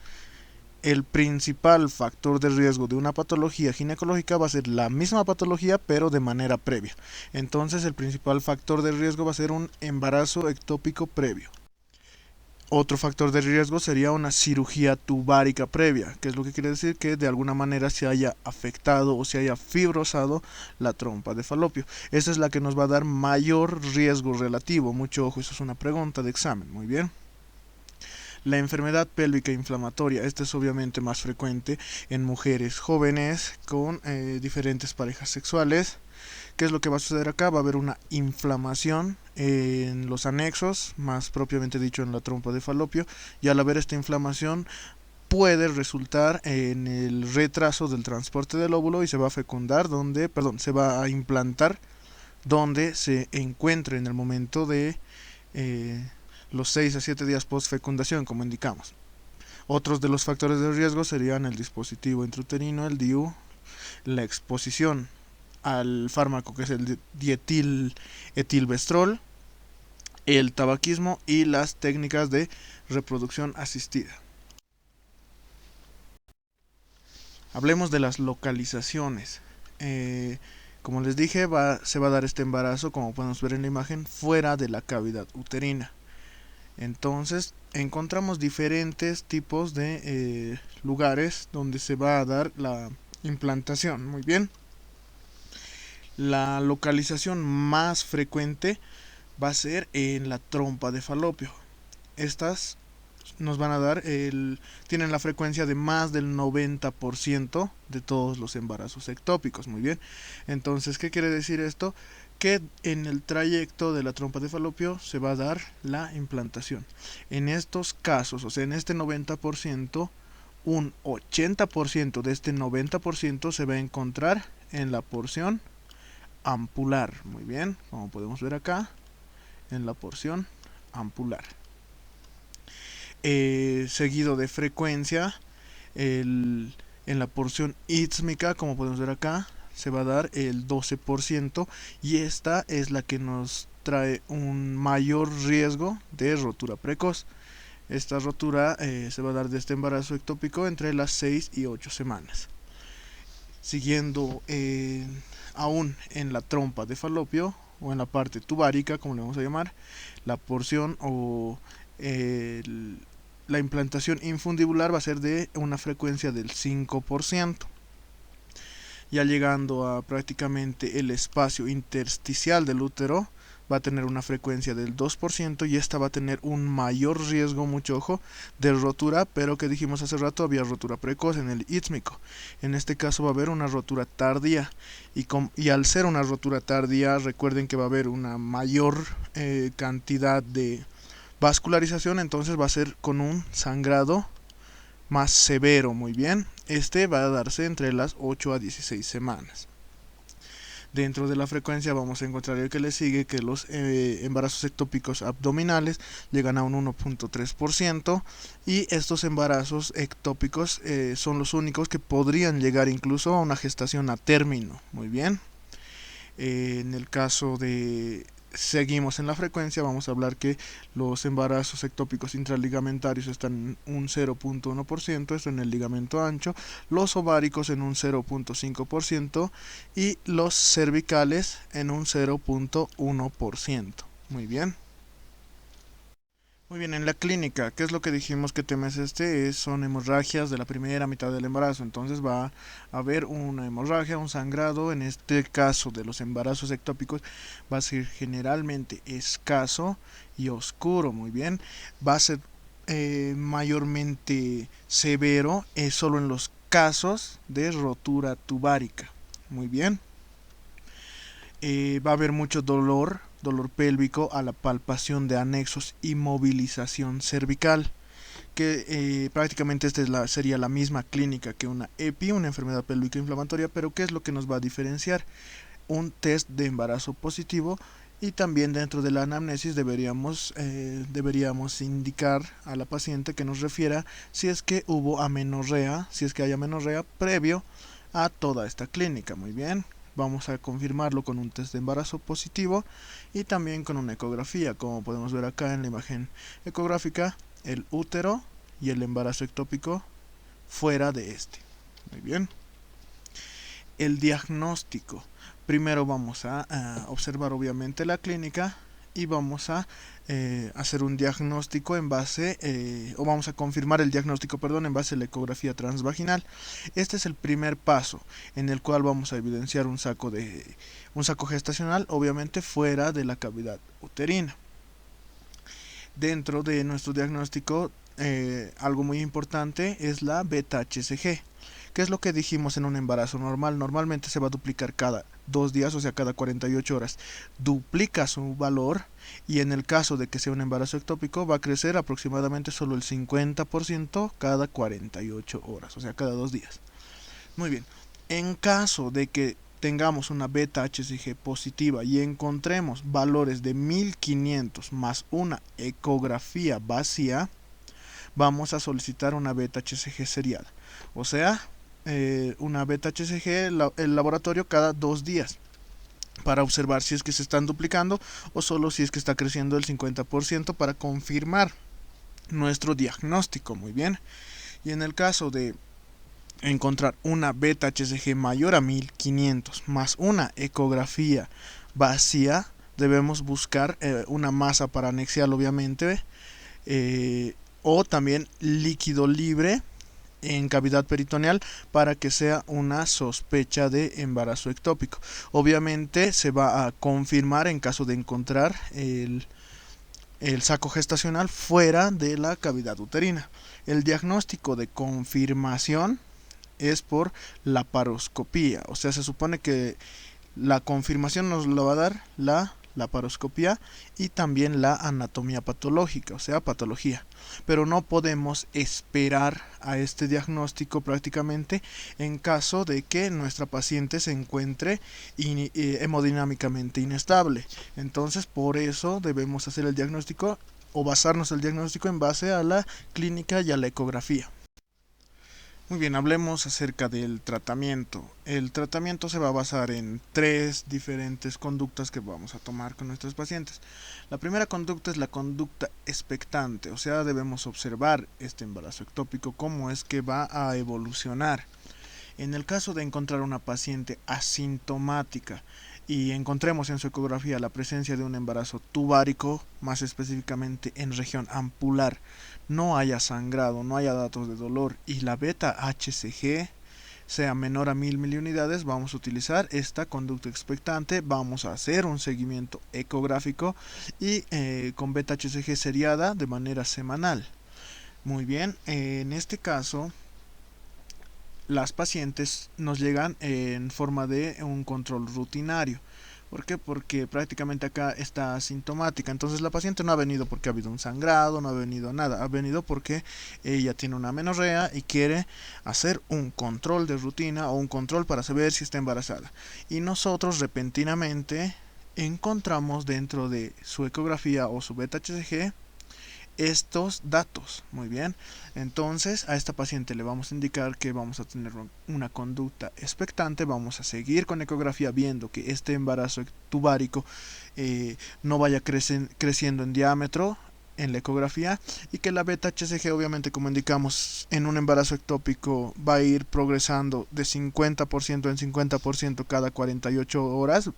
el principal factor de riesgo de una patología ginecológica va a ser la misma patología pero de manera previa. Entonces el principal factor de riesgo va a ser un embarazo ectópico previo. Otro factor de riesgo sería una cirugía tubárica previa, que es lo que quiere decir que de alguna manera se haya afectado o se haya fibrosado la trompa de falopio. Esa es la que nos va a dar mayor riesgo relativo. Mucho ojo, eso es una pregunta de examen. Muy bien. La enfermedad pélvica inflamatoria, esta es obviamente más frecuente en mujeres jóvenes con diferentes parejas sexuales. ¿Qué es lo que va a suceder acá? Va a haber una inflamación en los anexos, más propiamente dicho en la trompa de falopio, y al haber esta inflamación puede resultar en el retraso del transporte del óvulo y se va a fecundar se va a implantar donde se encuentre en el momento de los 6 a 7 días post fecundación, como indicamos. Otros de los factores de riesgo serían el dispositivo intrauterino, el DIU, la exposición al fármaco que es el dietil-etilvestrol, el tabaquismo y las técnicas de reproducción asistida. Hablemos de las localizaciones. Como les dije, se va a dar este embarazo, como podemos ver en la imagen, fuera de la cavidad uterina. Entonces encontramos diferentes tipos de lugares donde se va a dar la implantación. Muy bien. La localización más frecuente va a ser en la trompa de falopio. Estas nos van a dar tienen la frecuencia de más del 90% de todos los embarazos ectópicos. Muy bien. Entonces, ¿qué quiere decir esto? que en el trayecto de la trompa de falopio se va a dar la implantación. En estos casos, o sea, en este 90%, un 80% de este 90% se va a encontrar en la porción ampular. Muy bien, como podemos ver acá, en la porción ampular. Seguido de frecuencia, en la porción istmica, como podemos ver acá, se va a dar el 12%, y esta es la que nos trae un mayor riesgo de rotura precoz. Esta rotura se va a dar de este embarazo ectópico entre las 6 y 8 semanas. Siguiendo aún en la trompa de falopio, o en la parte tubárica, como le vamos a llamar, la porción o la implantación infundibular va a ser de una frecuencia del 5%. Ya llegando a prácticamente el espacio intersticial del útero, va a tener una frecuencia del 2%, y esta va a tener un mayor riesgo, mucho ojo, de rotura, pero que dijimos hace rato había rotura precoz en el istmico. En este caso va a haber una rotura tardía, y al ser una rotura tardía, recuerden que va a haber una mayor cantidad de vascularización, entonces va a ser con un sangrado más severo. Muy bien, este va a darse entre las 8 a 16 semanas. Dentro de la frecuencia vamos a encontrar el que le sigue, que los embarazos ectópicos abdominales llegan a un 1.3%, y estos embarazos ectópicos son los únicos que podrían llegar incluso a una gestación a término. Muy bien, en el caso de... Seguimos en la frecuencia, vamos a hablar que los embarazos ectópicos intraligamentarios están en un 0.1%, esto en el ligamento ancho, los ováricos en un 0.5% y los cervicales en un 0.1%. Muy bien. Muy bien, en la clínica, ¿qué es lo que dijimos que temes son hemorragias de la primera mitad del embarazo. Entonces va a haber una hemorragia, un sangrado. En este caso de los embarazos ectópicos va a ser generalmente escaso y oscuro. Muy bien, va a ser mayormente severo solo en los casos de rotura tubárica. Muy bien. Va a haber mucho dolor pélvico a la palpación de anexos y movilización cervical, que prácticamente esta sería la misma clínica que una EPI, una enfermedad pélvica inflamatoria, pero ¿qué es lo que nos va a diferenciar? Un test de embarazo positivo, y también dentro de la anamnesis deberíamos indicar a la paciente que nos refiera si es que hubo amenorrea, si es que hay amenorrea previo a toda esta clínica. Muy bien, vamos a confirmarlo con un test de embarazo positivo y también con una ecografía. Como podemos ver acá en la imagen ecográfica, el útero y el embarazo ectópico fuera de este. Muy bien. El diagnóstico. Primero vamos a observar obviamente la clínica, y vamos a hacer un diagnóstico en base, o vamos a confirmar el diagnóstico, perdón, en base a la ecografía transvaginal. Este es el primer paso, en el cual vamos a evidenciar un saco gestacional, obviamente fuera de la cavidad uterina. Dentro de nuestro diagnóstico, algo muy importante es la beta-HCG. ¿Qué es lo que dijimos en un embarazo normal? Normalmente se va a duplicar cada 2 días, o sea, cada 48 horas. Duplica su valor, y en el caso de que sea un embarazo ectópico va a crecer aproximadamente solo el 50% cada 48 horas, o sea, cada 2 días. Muy bien. En caso de que tengamos una beta-HCG positiva y encontremos valores de 1500 más una ecografía vacía, vamos a solicitar una beta-HCG serial, o sea, una beta-HCG el laboratorio cada 2 días, para observar si es que se están duplicando o solo si es que está creciendo el 50%, para confirmar nuestro diagnóstico. Muy bien. Y en el caso de encontrar una beta-HCG mayor a 1500 más una ecografía vacía, debemos buscar una masa paranexial, obviamente, o también líquido libre en cavidad peritoneal, para que sea una sospecha de embarazo ectópico. Obviamente se va a confirmar en caso de encontrar el saco gestacional fuera de la cavidad uterina. El diagnóstico de confirmación es por laparoscopía, o sea, se supone que La confirmación nos lo va a dar la laparoscopía y también la anatomía patológica, o sea, patología. Pero no podemos esperar a este diagnóstico prácticamente en caso de que nuestra paciente se encuentre hemodinámicamente inestable. Entonces, por eso debemos hacer el diagnóstico o basarnos el diagnóstico en base a la clínica y a la ecografía. Muy bien, hablemos acerca del tratamiento. El tratamiento se va a basar en tres diferentes conductas que vamos a tomar con nuestros pacientes. La primera conducta es la conducta expectante, o sea, debemos observar este embarazo ectópico, cómo es que va a evolucionar. En el caso de encontrar una paciente asintomática y encontremos en su ecografía la presencia de un embarazo tubárico, más específicamente en región ampular, no haya sangrado, no haya datos de dolor y la beta HCG sea menor a 1000 miliunidades, vamos a utilizar esta conducta expectante, vamos a hacer un seguimiento ecográfico y con beta HCG seriada de manera semanal. Muy bien, en este caso las pacientes nos llegan en forma de un control rutinario. ¿Por qué? Porque prácticamente acá está asintomática. Entonces la paciente no ha venido porque ha habido un sangrado, no ha venido nada. Ha venido porque ella tiene una amenorrea y quiere hacer un control de rutina o un control para saber si está embarazada. Y nosotros repentinamente encontramos dentro de su ecografía o su beta HCG estos datos. Muy bien, entonces a esta paciente le vamos a indicar que vamos a tener una conducta expectante, vamos a seguir con ecografía viendo que este embarazo tubárico no vaya creciendo en diámetro en la ecografía y que la beta HCG, obviamente, como indicamos, en un embarazo ectópico va a ir progresando de 50% en 50% cada 48 horas.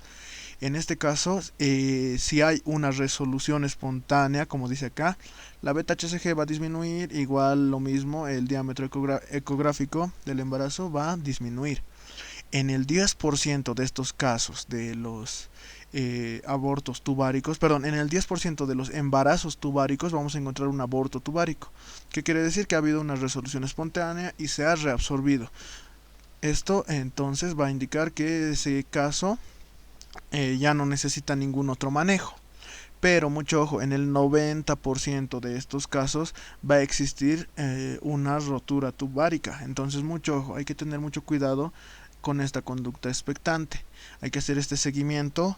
En este caso, si hay una resolución espontánea, como dice acá, la beta HCG va a disminuir, igual lo mismo, el diámetro ecográfico del embarazo va a disminuir. En el 10% de estos casos de los abortos tubáricos, perdón, en el 10% de los embarazos tubáricos vamos a encontrar un aborto tubárico, que quiere decir que ha habido una resolución espontánea y se ha reabsorbido. Esto entonces va a indicar que ese caso ya no necesita ningún otro manejo. Pero mucho ojo, en el 90% de estos casos va a existir una rotura tubárica. Entonces mucho ojo, hay que tener mucho cuidado con esta conducta expectante. Hay que hacer este seguimiento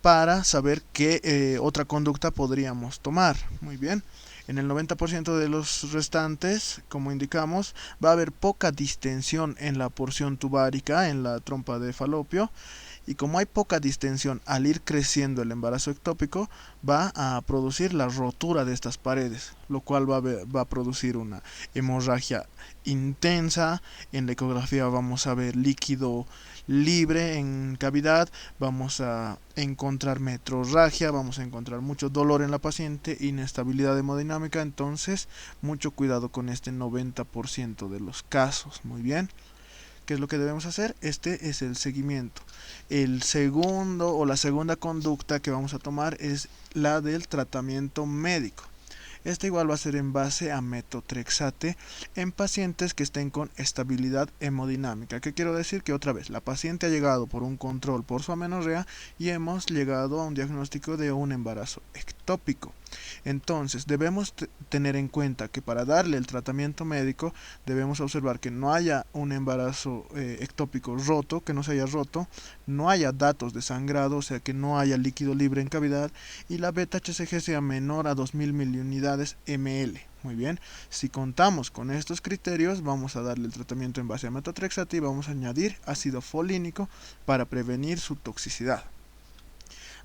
para saber qué otra conducta podríamos tomar. Muy bien. En el 90% de los restantes, como indicamos, va a haber poca distensión en la porción tubárica, en la trompa de falopio. Y como hay poca distensión al ir creciendo el embarazo ectópico, va a producir la rotura de estas paredes, lo cual va a producir una hemorragia intensa. En la ecografía vamos a ver líquido libre en cavidad, vamos a encontrar metrorragia, vamos a encontrar mucho dolor en la paciente, inestabilidad hemodinámica. Entonces mucho cuidado con este 90% de los casos. Muy bien, ¿qué es lo que debemos hacer? Este es el seguimiento. El segundo o la segunda conducta que vamos a tomar es la del tratamiento médico. Este igual va a ser en base a metotrexate en pacientes que estén con estabilidad hemodinámica. ¿Qué quiero decir? Que otra vez, la paciente ha llegado por un control por su amenorrea y hemos llegado a un diagnóstico de un embarazo ectópico. Entonces debemos tener en cuenta que para darle el tratamiento médico debemos observar que no haya un embarazo ectópico roto, que no se haya roto, no haya datos de sangrado, o sea que no haya líquido libre en cavidad y la beta HCG sea menor a 2000 miliunidades ml. Muy bien, si contamos con estos criterios vamos a darle el tratamiento en base a metotrexate y vamos a añadir ácido folínico para prevenir su toxicidad.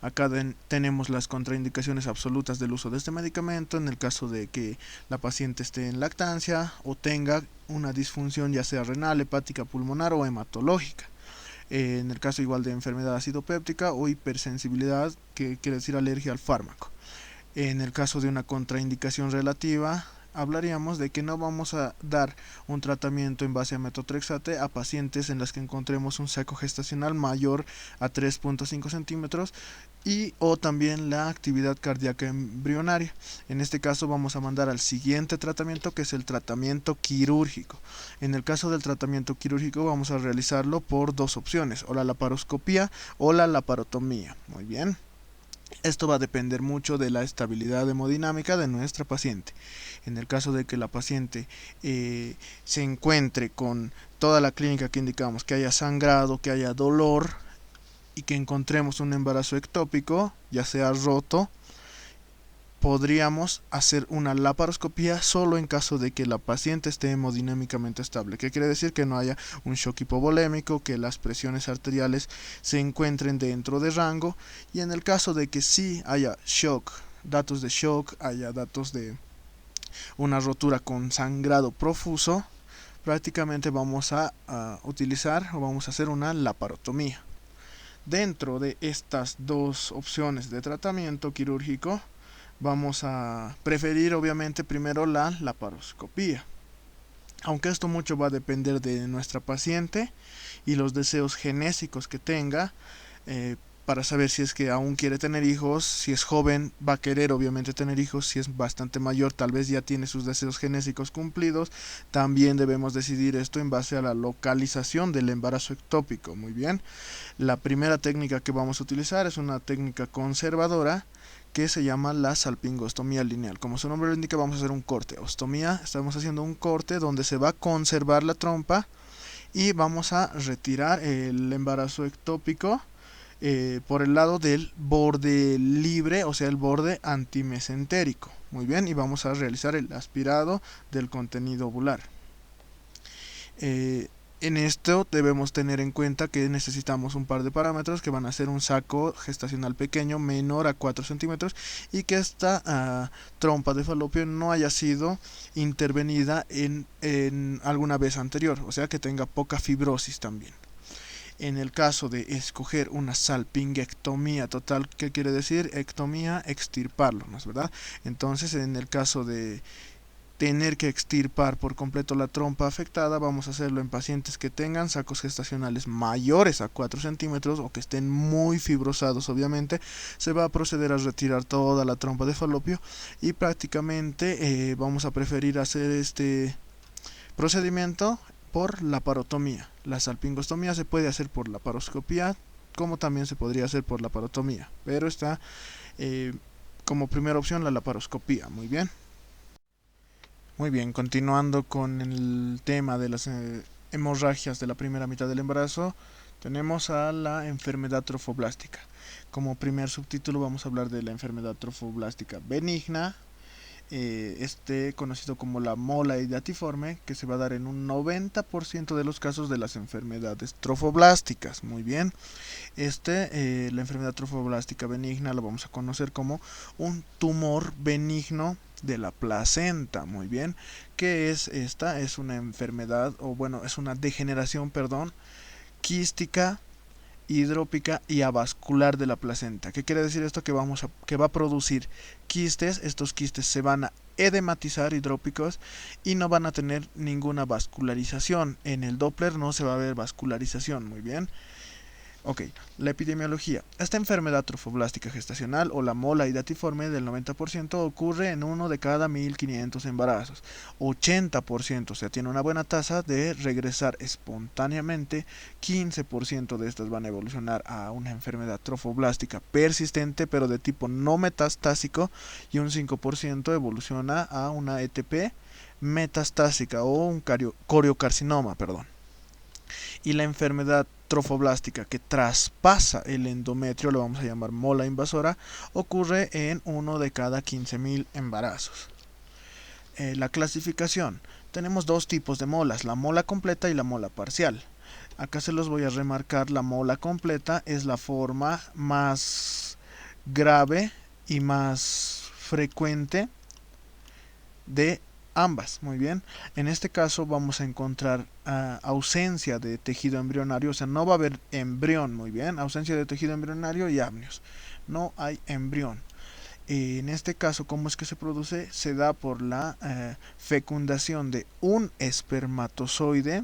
Acá tenemos las contraindicaciones absolutas del uso de este medicamento en el caso de que la paciente esté en lactancia o tenga una disfunción ya sea renal, hepática, pulmonar o hematológica. En el caso igual de enfermedad acidopéptica o hipersensibilidad, que quiere decir alergia al fármaco. En el caso de una contraindicación relativa, hablaríamos de que no vamos a dar un tratamiento en base a metotrexate a pacientes en las que encontremos un saco gestacional mayor a 3.5 centímetros y o también la actividad cardíaca embrionaria. En este caso vamos a mandar al siguiente tratamiento, que es el tratamiento quirúrgico. En el caso del tratamiento quirúrgico vamos a realizarlo por dos opciones, o la laparoscopía o la laparotomía. Muy bien. Esto va a depender mucho de la estabilidad hemodinámica de nuestra paciente. En el caso de que la paciente se encuentre con toda la clínica que indicamos, que haya sangrado, que haya dolor y que encontremos un embarazo ectópico, ya sea roto, podríamos hacer una laparoscopía solo en caso de que la paciente esté hemodinámicamente estable. ¿Qué quiere decir? Que no haya un shock hipovolémico, que las presiones arteriales se encuentren dentro de rango, y en el caso de que sí haya shock, datos de shock, haya datos de una rotura con sangrado profuso, prácticamente vamos a utilizar o vamos a hacer una laparotomía. Dentro de estas dos opciones de tratamiento quirúrgico, vamos a preferir obviamente primero la laparoscopía, aunque esto mucho va a depender de nuestra paciente y los deseos genésicos que tenga, para saber si es que aún quiere tener hijos. Si es joven va a querer obviamente tener hijos, si es bastante mayor tal vez ya tiene sus deseos genésicos cumplidos. También debemos decidir esto en base a la localización del embarazo ectópico. Muy bien, la primera técnica que vamos a utilizar es una técnica conservadora que se llama la salpingostomía lineal. Como su nombre lo indica, vamos a hacer un corte. Ostomía, estamos haciendo un corte donde se va a conservar la trompa y vamos a retirar el embarazo ectópico por el lado del borde libre, o sea, el borde antimesentérico. Muy bien, y vamos a realizar el aspirado del contenido ovular. En esto debemos tener en cuenta que necesitamos un par de parámetros, que van a ser un saco gestacional pequeño menor a 4 centímetros y que esta trompa de falopio no haya sido intervenida en alguna vez anterior, o sea que tenga poca fibrosis también. En el caso de escoger una salpingectomía total, ¿qué quiere decir? Ectomía, extirparlo, ¿no es verdad? Entonces, en el caso de tener que extirpar por completo la trompa afectada, vamos a hacerlo en pacientes que tengan sacos gestacionales mayores a 4 centímetros o que estén muy fibrosados. Obviamente se va a proceder a retirar toda la trompa de falopio y prácticamente vamos a preferir hacer este procedimiento por laparotomía. La salpingostomía se puede hacer por laparoscopía, como también se podría hacer por laparotomía, pero está como primera opción la laparoscopía. Muy bien. Muy bien, continuando con el tema de las hemorragias de la primera mitad del embarazo, tenemos a la enfermedad trofoblástica. Como primer subtítulo vamos a hablar de la enfermedad trofoblástica benigna, conocido como la mola hidatiforme, que se va a dar en un 90% de los casos de las enfermedades trofoblásticas. Muy bien, la enfermedad trofoblástica benigna la vamos a conocer como un tumor benigno de la placenta. Muy bien, ¿qué es esta? Es una enfermedad, o bueno, es una degeneración, perdón, quística, hidrópica y avascular de la placenta. ¿Qué quiere decir esto? Que va a producir quistes. Estos quistes se van a edematizar, hidrópicos, y no van a tener ninguna vascularización. En el Doppler no se va a ver vascularización. Muy bien. Ok, la epidemiología. Esta enfermedad trofoblástica gestacional o la mola hidatiforme del 90% ocurre en uno de cada 1500 embarazos. 80%, o sea, tiene una buena tasa de regresar espontáneamente. 15% de estas van a evolucionar a una enfermedad trofoblástica persistente pero de tipo no metastásico, y un 5% evoluciona a una ETP metastásica o un coriocarcinoma, perdón. Y la enfermedad trofoblástica que traspasa el endometrio, lo vamos a llamar mola invasora, ocurre en uno de cada 15.000 embarazos. La clasificación. Tenemos dos tipos de molas, la mola completa y la mola parcial. Acá se los voy a remarcar. La mola completa es la forma más grave y más frecuente de ambas. Muy bien, en este caso vamos a encontrar ausencia de tejido embrionario, o sea, no va a haber embrión. Muy bien, ausencia de tejido embrionario y amnios, no hay embrión. En este caso, ¿cómo es que se produce? Se da por la fecundación de un espermatozoide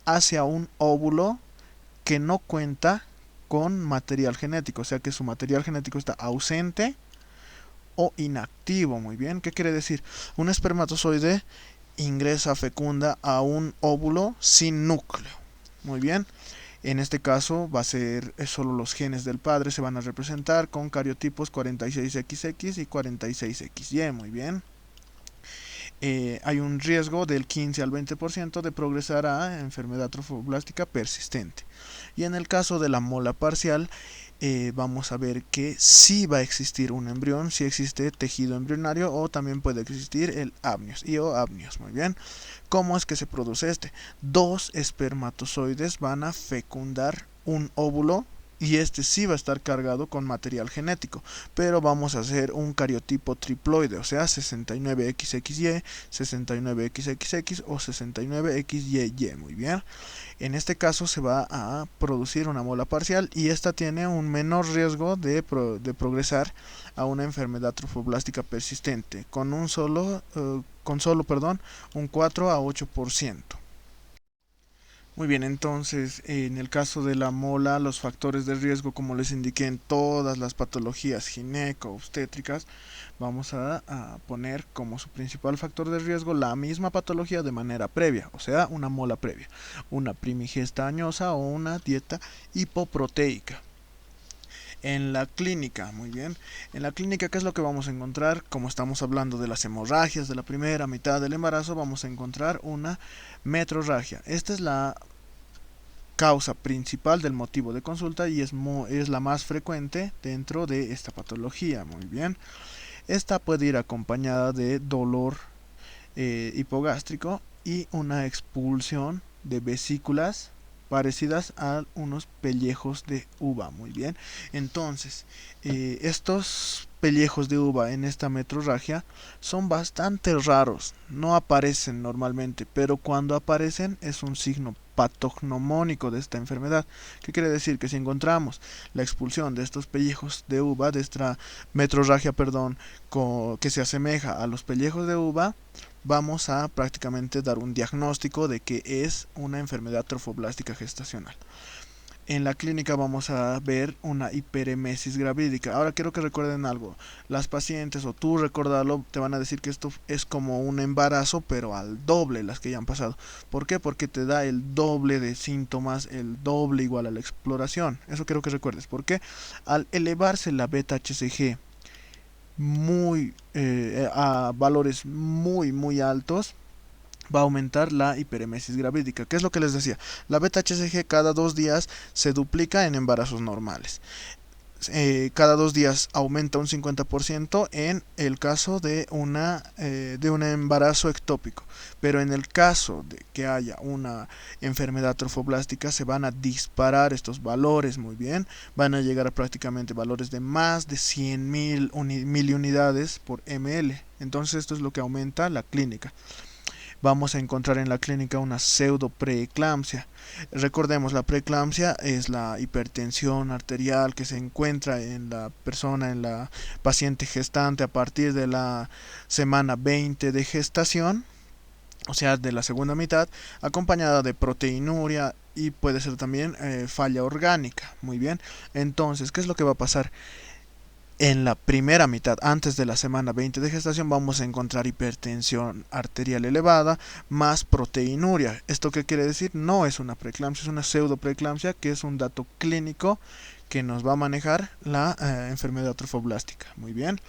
hacia un óvulo que no cuenta con material genético, o sea que su material genético está ausente o inactivo. Muy bien, ¿qué quiere decir? Un espermatozoide ingresa, fecunda a un óvulo sin núcleo. Muy bien, en este caso va a ser solo los genes del padre se van a representar con cariotipos 46XX y 46XY. Muy bien. Hay un riesgo del 15 al 20% de progresar a enfermedad trofoblástica persistente. Y en el caso de la mola parcial, vamos a ver que sí va a existir un embrión, sí existe tejido embrionario o también puede existir el amnios y o amnios. Muy bien. ¿Cómo es que se produce este? Dos espermatozoides van a fecundar un óvulo y este sí va a estar cargado con material genético, pero vamos a hacer un cariotipo triploide, o sea 69XXY, 69XXX o 69XYY. Muy bien. En este caso se va a producir una mola parcial y esta tiene un menor riesgo de progresar a una enfermedad trofoblástica persistente con un un 4 a 8%. Muy bien, entonces en el caso de la mola, los factores de riesgo, como les indiqué en todas las patologías gineco-obstétricas, vamos a poner como su principal factor de riesgo la misma patología de manera previa, o sea, una mola previa, una primigesta añosa o una dieta hipoproteica. En la clínica, muy bien. En la clínica, ¿qué es lo que vamos a encontrar? Como estamos hablando de las hemorragias de la primera mitad del embarazo, vamos a encontrar una metrorragia. Esta es la causa principal del motivo de consulta y es la más frecuente dentro de esta patología. Muy bien. Esta puede ir acompañada de dolor hipogástrico y una expulsión de vesículas parecidas a unos pellejos de uva. Muy bien, entonces estos pellejos de uva en esta metrorragia son bastante raros, no aparecen normalmente, pero cuando aparecen es un signo patognomónico de esta enfermedad. ¿Qué quiere decir? Que si encontramos la expulsión de estos pellejos de uva, de esta metrorragia, perdón, que se asemeja a los pellejos de uva, vamos a prácticamente dar un diagnóstico de que es una enfermedad trofoblástica gestacional. En la clínica vamos a ver una hiperemesis gravídica. Ahora quiero que recuerden algo. Las pacientes, o tú recordarlo, te van a decir que esto es como un embarazo, pero al doble las que ya han pasado. ¿Por qué? Porque te da el doble de síntomas, el doble igual a la exploración. Eso quiero que recuerdes. ¿Por qué? Al elevarse la beta-HCG a valores muy altos, va a aumentar la hiperemesis gravídica. ¿Qué es lo que les decía? La beta-HCG cada 2 días se duplica en embarazos normales. Cada 2 días aumenta un 50% en el caso de un embarazo ectópico, pero en el caso de que haya una enfermedad trofoblástica se van a disparar estos valores. Muy bien, van a llegar a prácticamente valores de más de 100.000 miliunidades por ml. Entonces esto es lo que aumenta la clínica. Vamos a encontrar en la clínica una pseudo preeclampsia. Recordemos, la preeclampsia es la hipertensión arterial que se encuentra en la persona, en la paciente gestante a partir de la semana 20 de gestación, o sea, de la segunda mitad, acompañada de proteinuria y puede ser también falla orgánica. Muy bien, entonces, ¿qué es lo que va a pasar? En la primera mitad, antes de la semana 20 de gestación, vamos a encontrar hipertensión arterial elevada más proteinuria. ¿Esto qué quiere decir? No es una preeclampsia, es una pseudo preeclampsia, que es un dato clínico que nos va a manejar la enfermedad trofoblástica. Muy bien.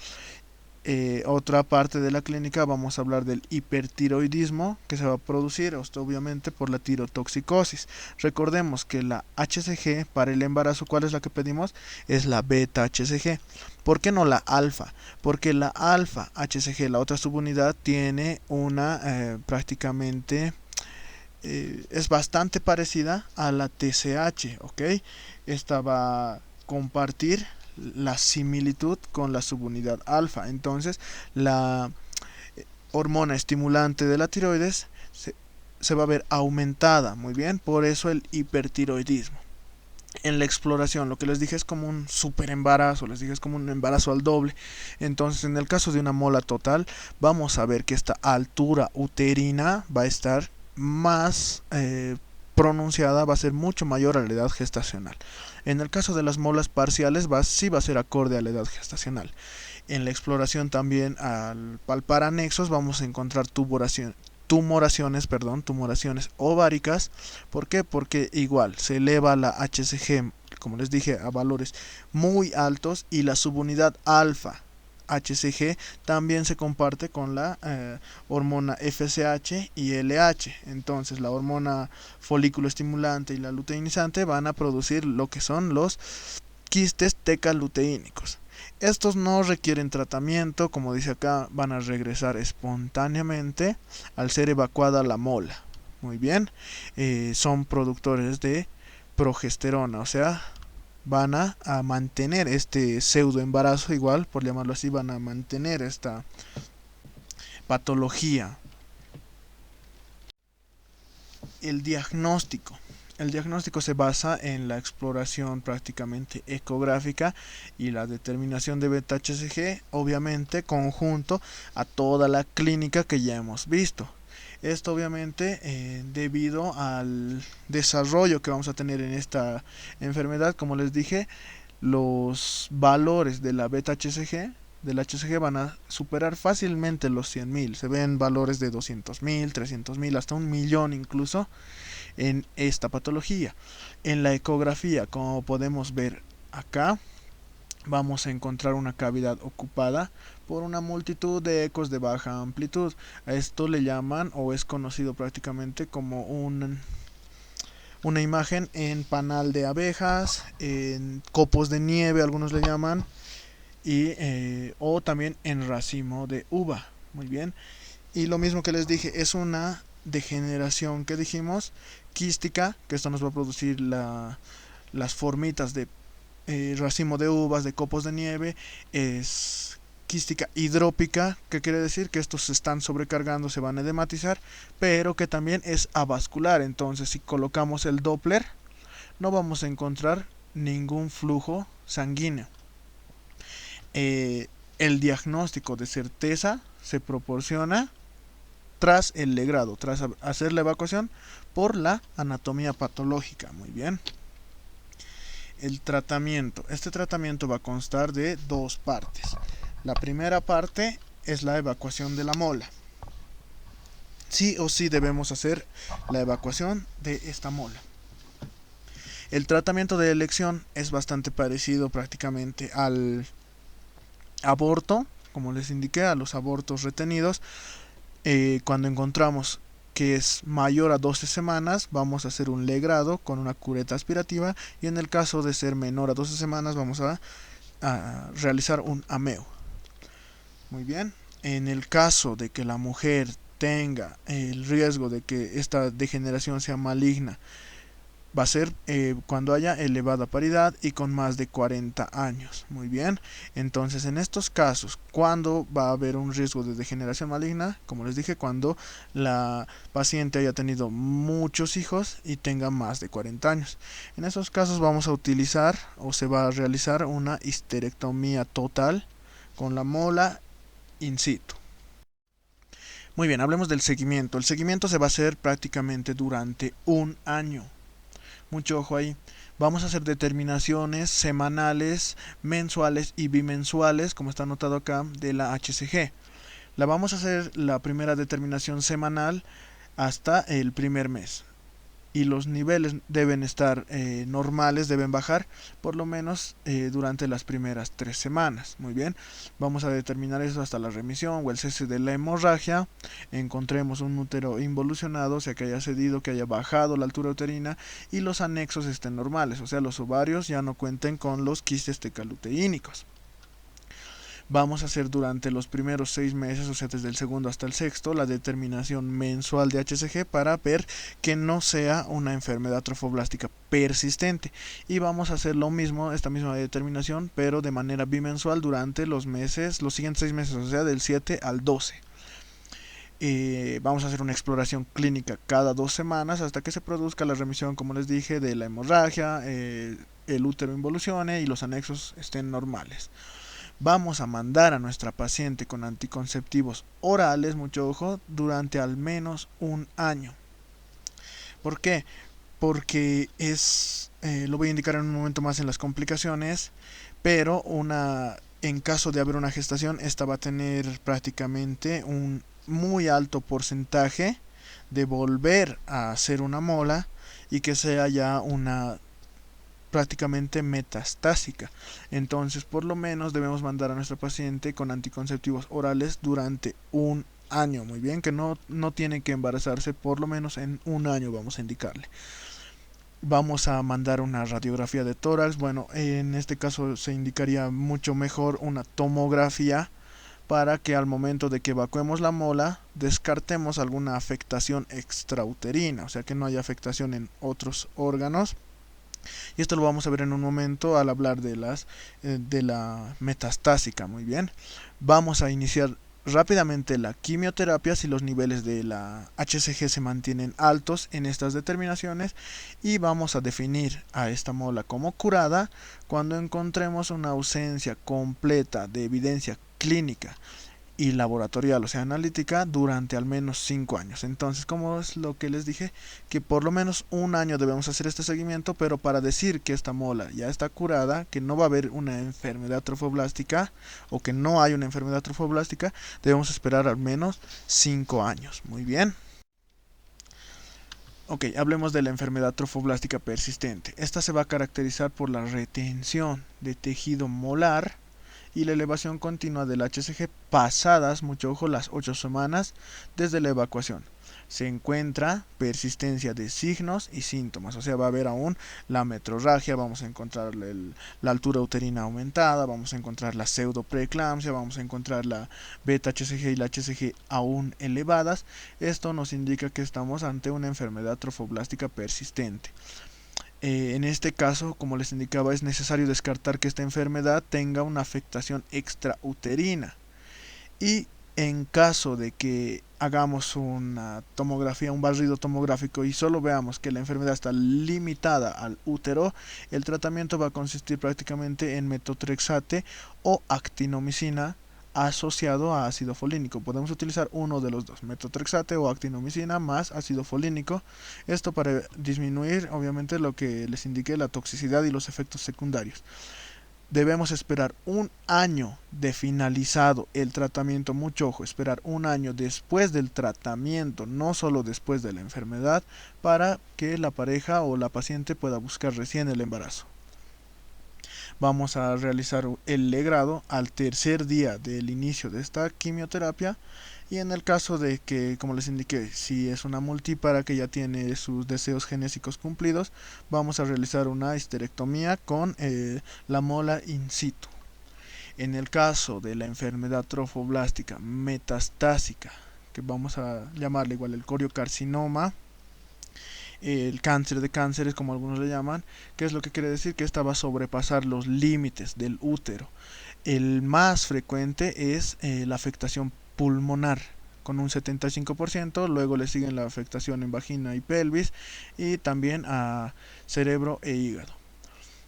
Otra parte de la clínica vamos a hablar del hipertiroidismo que se va a producir obviamente por la tirotoxicosis. Recordemos que la HCG para el embarazo, ¿cuál es la que pedimos? Es la beta HCG. ¿Por qué no la alfa? Porque la alfa HCG, la otra subunidad, tiene una prácticamente es bastante parecida a la TSH, ¿ok? Esta va a compartir la similitud con la subunidad alfa. Entonces, la hormona estimulante de la tiroides se va a ver aumentada. Muy bien, por eso el hipertiroidismo. En la exploración, lo que les dije es como un super embarazo, les dije es como un embarazo al doble. Entonces, en el caso de una mola total, vamos a ver que esta altura uterina va a estar más pronunciada, va a ser mucho mayor a la edad gestacional. En el caso de las molas parciales, sí va a ser acorde a la edad gestacional. En la exploración también, al palpar anexos, vamos a encontrar tumoraciones ováricas. ¿Por qué? Porque igual se eleva la HCG, como les dije, a valores muy altos, y la subunidad alfa HCG también se comparte con la hormona FSH y LH. Entonces la hormona folículo estimulante y la luteinizante van a producir lo que son los quistes tecaluteínicos. Estos no requieren tratamiento, como dice acá, van a regresar espontáneamente al ser evacuada la mola. Muy bien, son productores de progesterona, o sea, van a mantener este pseudo embarazo, igual, por llamarlo así, van a mantener esta patología. El diagnóstico. El diagnóstico se basa en la exploración prácticamente ecográfica y la determinación de beta-HCG, obviamente conjunto a toda la clínica que ya hemos visto. Esto obviamente debido al desarrollo que vamos a tener en esta enfermedad. Como les dije, los valores de la beta-HCG, del HCG, van a superar fácilmente los 100.000. Se ven valores de 200.000, 300.000, hasta 1.000.000 incluso en esta patología. En la ecografía, como podemos ver acá, vamos a encontrar una cavidad ocupada por una multitud de ecos de baja amplitud. A esto le llaman, o es conocido prácticamente como una imagen en panal de abejas, en copos de nieve, algunos le llaman, o también en racimo de uva. Muy bien. Y lo mismo que les dije, es una degeneración que dijimos quística, que esto nos va a producir las formitas de racimo de uvas, de copos de nieve. Es quística hidrópica, que quiere decir que estos se están sobrecargando, se van a edematizar, pero que también es avascular. Entonces, si colocamos el Doppler, no vamos a encontrar ningún flujo sanguíneo. El diagnóstico de certeza se proporciona tras el legrado, tras hacer la evacuación por la anatomía patológica. Muy bien. El tratamiento. Este tratamiento va a constar de dos partes. La primera parte es la evacuación de la mola. Sí o sí debemos hacer la evacuación de esta mola. El tratamiento de elección es bastante parecido prácticamente al aborto, como les indiqué, a los abortos retenidos. Cuando encontramos que es mayor a 12 semanas, vamos a hacer un legrado con una cureta aspirativa, y en el caso de ser menor a 12 semanas vamos a realizar un ameo. Muy bien. En el caso de que la mujer tenga el riesgo de que esta degeneración sea maligna, va a ser cuando haya elevada paridad y con más de 40 años. Muy bien. Entonces, en estos casos, ¿cuándo va a haber un riesgo de degeneración maligna? Como les dije, cuando la paciente haya tenido muchos hijos y tenga más de 40 años. En esos casos vamos a utilizar, o se va a realizar, una histerectomía total con la mola in situ. Muy bien, hablemos del seguimiento. El seguimiento se va a hacer prácticamente durante un año. Mucho ojo ahí. Vamos a hacer determinaciones semanales, mensuales y bimensuales, como está anotado acá, de la HCG. La vamos a hacer la primera determinación semanal hasta el primer mes. Y los niveles deben estar normales, deben bajar por lo menos durante las primeras 3 semanas. Muy bien, vamos a determinar eso hasta la remisión o el cese de la hemorragia. Encontremos un útero involucionado, o sea que haya cedido, que haya bajado la altura uterina y los anexos estén normales, o sea los ovarios ya no cuenten con los quistes tecaluteínicos. Vamos a hacer durante los primeros 6 meses, o sea desde el segundo hasta el sexto, la determinación mensual de HCG para ver que no sea una enfermedad trofoblástica persistente. Y vamos a hacer lo mismo, esta misma determinación, pero de manera bimensual durante los siguientes 6 meses, o sea del 7 al 12. Vamos a hacer una exploración clínica cada 2 semanas hasta que se produzca la remisión, como les dije, de la hemorragia, el útero involucione y los anexos estén normales. Vamos a mandar a nuestra paciente con anticonceptivos orales, mucho ojo, durante al menos un año. ¿Por qué? Porque lo voy a indicar en un momento más en las complicaciones, pero en caso de haber una gestación, esta va a tener prácticamente un muy alto porcentaje de volver a hacer una mola y que sea ya una prácticamente metastásica. Entonces, por lo menos debemos mandar a nuestra paciente con anticonceptivos orales durante un año. Muy bien, que no tiene que embarazarse, por lo menos en un año vamos a indicarle. Vamos a mandar una radiografía de tórax. Bueno, en este caso se indicaría mucho mejor una tomografía para que al momento de que evacuemos la mola descartemos alguna afectación extrauterina, o sea que no haya afectación en otros órganos. Y esto lo vamos a ver en un momento al hablar de la metastásica. Muy bien, vamos a iniciar rápidamente la quimioterapia si los niveles de la HCG se mantienen altos en estas determinaciones, y vamos a definir a esta mola como curada cuando encontremos una ausencia completa de evidencia clínica y laboratorial, o sea, analítica, durante al menos 5 años. Entonces, como es lo que les dije, que por lo menos un año debemos hacer este seguimiento, pero para decir que esta mola ya está curada, que no va a haber una enfermedad trofoblástica o que no hay una enfermedad trofoblástica, debemos esperar al menos 5 años. Muy bien. Ok, hablemos de la enfermedad trofoblástica persistente. Esta se va a caracterizar por la retención de tejido molar y la elevación continua del HCG pasadas, mucho ojo, las 8 semanas desde la evacuación. Se encuentra persistencia de signos y síntomas, o sea, va a haber aún la metrorragia, vamos a encontrar la altura uterina aumentada, vamos a encontrar la pseudopreeclampsia, vamos a encontrar la beta-HCG y la HCG aún elevadas. Esto nos indica que estamos ante una enfermedad trofoblástica persistente. En este caso, como les indicaba, es necesario descartar que esta enfermedad tenga una afectación extrauterina. Y en caso de que hagamos una tomografía, un barrido tomográfico y solo veamos que la enfermedad está limitada al útero, el tratamiento va a consistir prácticamente en metotrexate o actinomicina asociado a ácido folínico. Podemos utilizar uno de los dos, metotrexate o actinomicina más ácido folínico. Esto para disminuir, obviamente, lo que les indiqué, la toxicidad y los efectos secundarios. Debemos esperar un año de finalizado el tratamiento, mucho ojo, esperar un año después del tratamiento, no solo después de la enfermedad, para que la pareja o la paciente pueda buscar recién el embarazo. Vamos a realizar el legrado al tercer día del inicio de esta quimioterapia, y en el caso de que, como les indiqué, si es una multípara que ya tiene sus deseos genésicos cumplidos, vamos a realizar una histerectomía con la mola in situ. En el caso de la enfermedad trofoblástica metastásica, que vamos a llamarle igual el coriocarcinoma, el cáncer de cánceres como algunos le llaman, que es lo que quiere decir que esta va a sobrepasar los límites del útero. El más frecuente es la afectación pulmonar con un 75%, luego le siguen la afectación en vagina y pelvis y también a cerebro e hígado.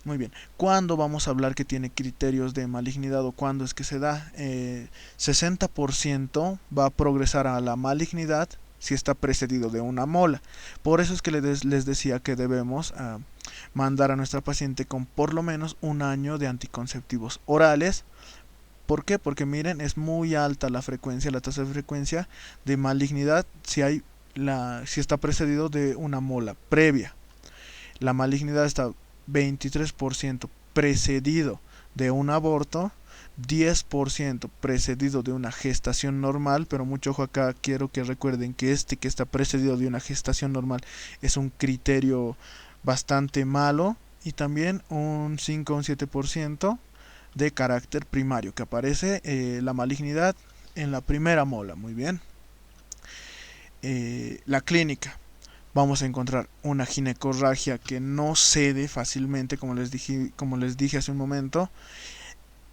Muy bien, ¿cuándo vamos a hablar que tiene criterios de malignidad o cuándo es que se da? 60% va a progresar a la malignidad si está precedido de una mola. Por eso es que les decía que debemos mandar a nuestra paciente con por lo menos un año de anticonceptivos orales. ¿Por qué? Porque miren, es muy alta la frecuencia, la tasa de frecuencia de malignidad si está precedido de una mola previa. La malignidad está 23% precedido de un aborto, 10% precedido de una gestación normal, pero mucho ojo acá, quiero que recuerden que que está precedido de una gestación normal es un criterio bastante malo, y también un 5 o un 7% de carácter primario, que aparece la malignidad en la primera mola. Muy bien. La clínica. Vamos a encontrar una ginecorragia que no cede fácilmente, como les dije hace un momento.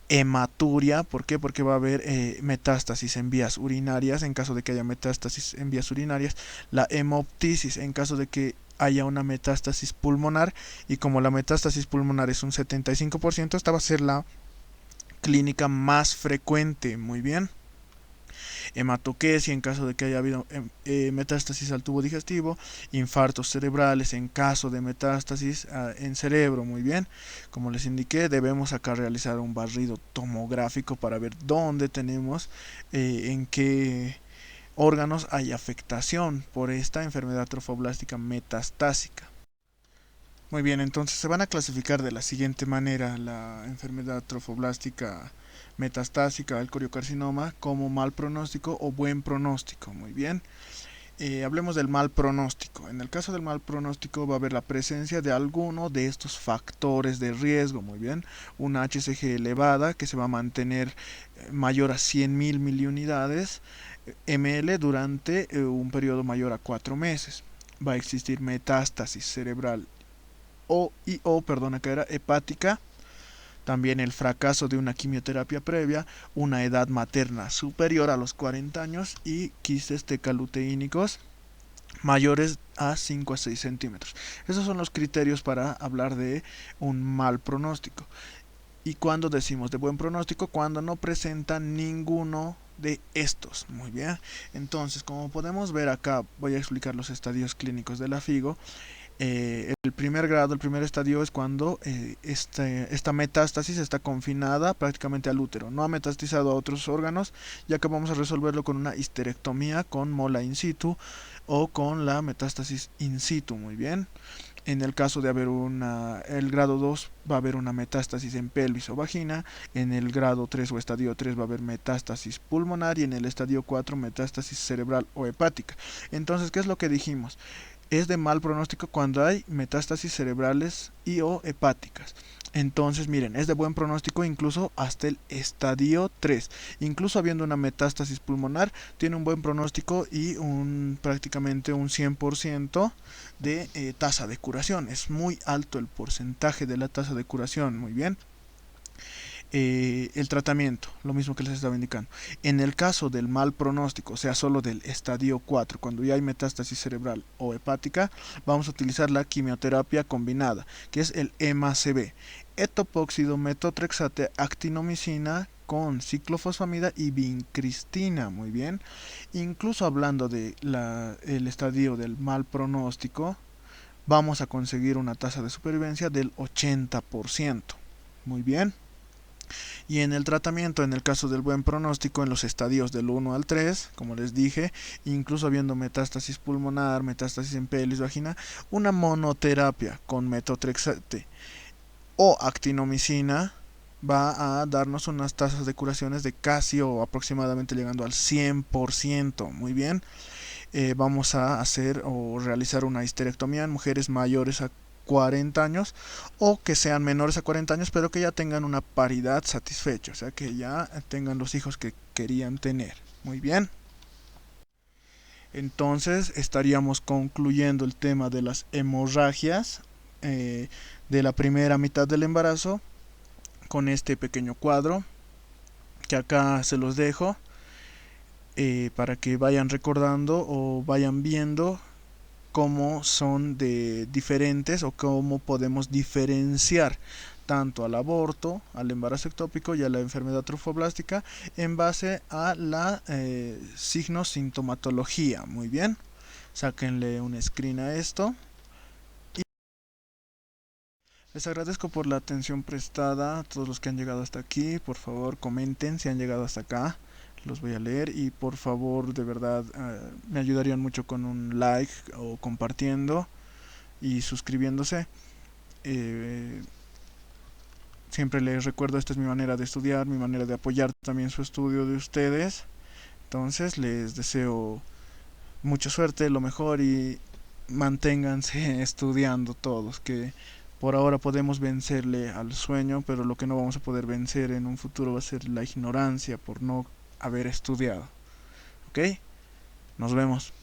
Hematuria, ¿por qué? Porque va a haber metástasis en vías urinarias, en caso de que haya metástasis en vías urinarias. La hemoptisis, en caso de que haya una metástasis pulmonar, y como la metástasis pulmonar es un 75%, esta va a ser la clínica más frecuente. Muy bien. Hematoquesia en caso de que haya habido metástasis al tubo digestivo, infartos cerebrales en caso de metástasis en cerebro. Muy bien, como les indiqué, debemos acá realizar un barrido tomográfico para ver dónde tenemos, en qué órganos hay afectación por esta enfermedad trofoblástica metastásica. Muy bien, entonces se van a clasificar de la siguiente manera la enfermedad trofoblástica metastásica al coriocarcinoma: como mal pronóstico o buen pronóstico. Muy bien. Hablemos del mal pronóstico. En el caso del mal pronóstico va a haber la presencia de alguno de estos factores de riesgo. Muy bien. Una HCG elevada que se va a mantener mayor a 100.000 miliunidades ml durante un periodo mayor a 4 meses. Va a existir metástasis cerebral hepática, también el fracaso de una quimioterapia previa, una edad materna superior a los 40 años y quistes tecaluteínicos mayores a 5 a 6 centímetros. Esos son los criterios para hablar de un mal pronóstico. Y cuando decimos de buen pronóstico, cuando no presenta ninguno de estos. Muy bien. Entonces, como podemos ver acá, voy a explicar los estadios clínicos de la FIGO. El primer grado, el primer estadio es cuando esta metástasis está confinada prácticamente al útero, no ha metastizado a otros órganos, ya que vamos a resolverlo con una histerectomía con mola in situ o con la metástasis in situ. Muy bien. En el caso de haber el grado 2 va a haber una metástasis en pelvis o vagina, en el grado 3 o estadio 3 va a haber metástasis pulmonar y en el estadio 4 metástasis cerebral o hepática. Entonces, ¿qué es lo que dijimos? Es de mal pronóstico cuando hay metástasis cerebrales y o hepáticas. Entonces, miren, es de buen pronóstico incluso hasta el estadio 3. Incluso habiendo una metástasis pulmonar, tiene un buen pronóstico y prácticamente un 100% de tasa de curación. Es muy alto el porcentaje de la tasa de curación. Muy bien. El tratamiento, lo mismo que les estaba indicando. En el caso del mal pronóstico, o sea, solo del estadio 4, cuando ya hay metástasis cerebral o hepática, vamos a utilizar la quimioterapia combinada, que es el EMA-CB, etopoxido, metotrexate, actinomicina con ciclofosfamida y vincristina. Muy bien. Incluso hablando de el estadio del mal pronóstico, vamos a conseguir una tasa de supervivencia del 80%. Muy bien. Y en el tratamiento, en el caso del buen pronóstico, en los estadios del 1 al 3, como les dije, incluso habiendo metástasis pulmonar, metástasis en pelvis, vagina, una monoterapia con metotrexate o actinomicina va a darnos unas tasas de curaciones de casi o aproximadamente llegando al 100%. Muy bien. Vamos a hacer o realizar una histerectomía en mujeres mayores a 40 años o que sean menores a 40 años pero que ya tengan una paridad satisfecha, o sea que ya tengan los hijos que querían tener. Muy bien. Entonces estaríamos concluyendo el tema de las hemorragias de la primera mitad del embarazo con este pequeño cuadro que acá se los dejo para que vayan recordando o vayan viendo cómo son de diferentes o cómo podemos diferenciar tanto al aborto, al embarazo ectópico y a la enfermedad trofoblástica en base a la signo-sintomatología. Muy bien, sáquenle un screen a esto. Les agradezco por la atención prestada a todos los que han llegado hasta aquí. Por favor, comenten si han llegado hasta acá. Los voy a leer y por favor, de verdad, me ayudarían mucho con un like o compartiendo y suscribiéndose. Eh, Siempre les recuerdo, esta es mi manera de estudiar, mi manera de apoyar también su estudio de ustedes. Entonces, les deseo mucha suerte, lo mejor y manténganse estudiando todos, que por ahora podemos vencerle al sueño, pero lo que no vamos a poder vencer en un futuro va a ser la ignorancia por no haber estudiado. ¿Ok? Nos vemos.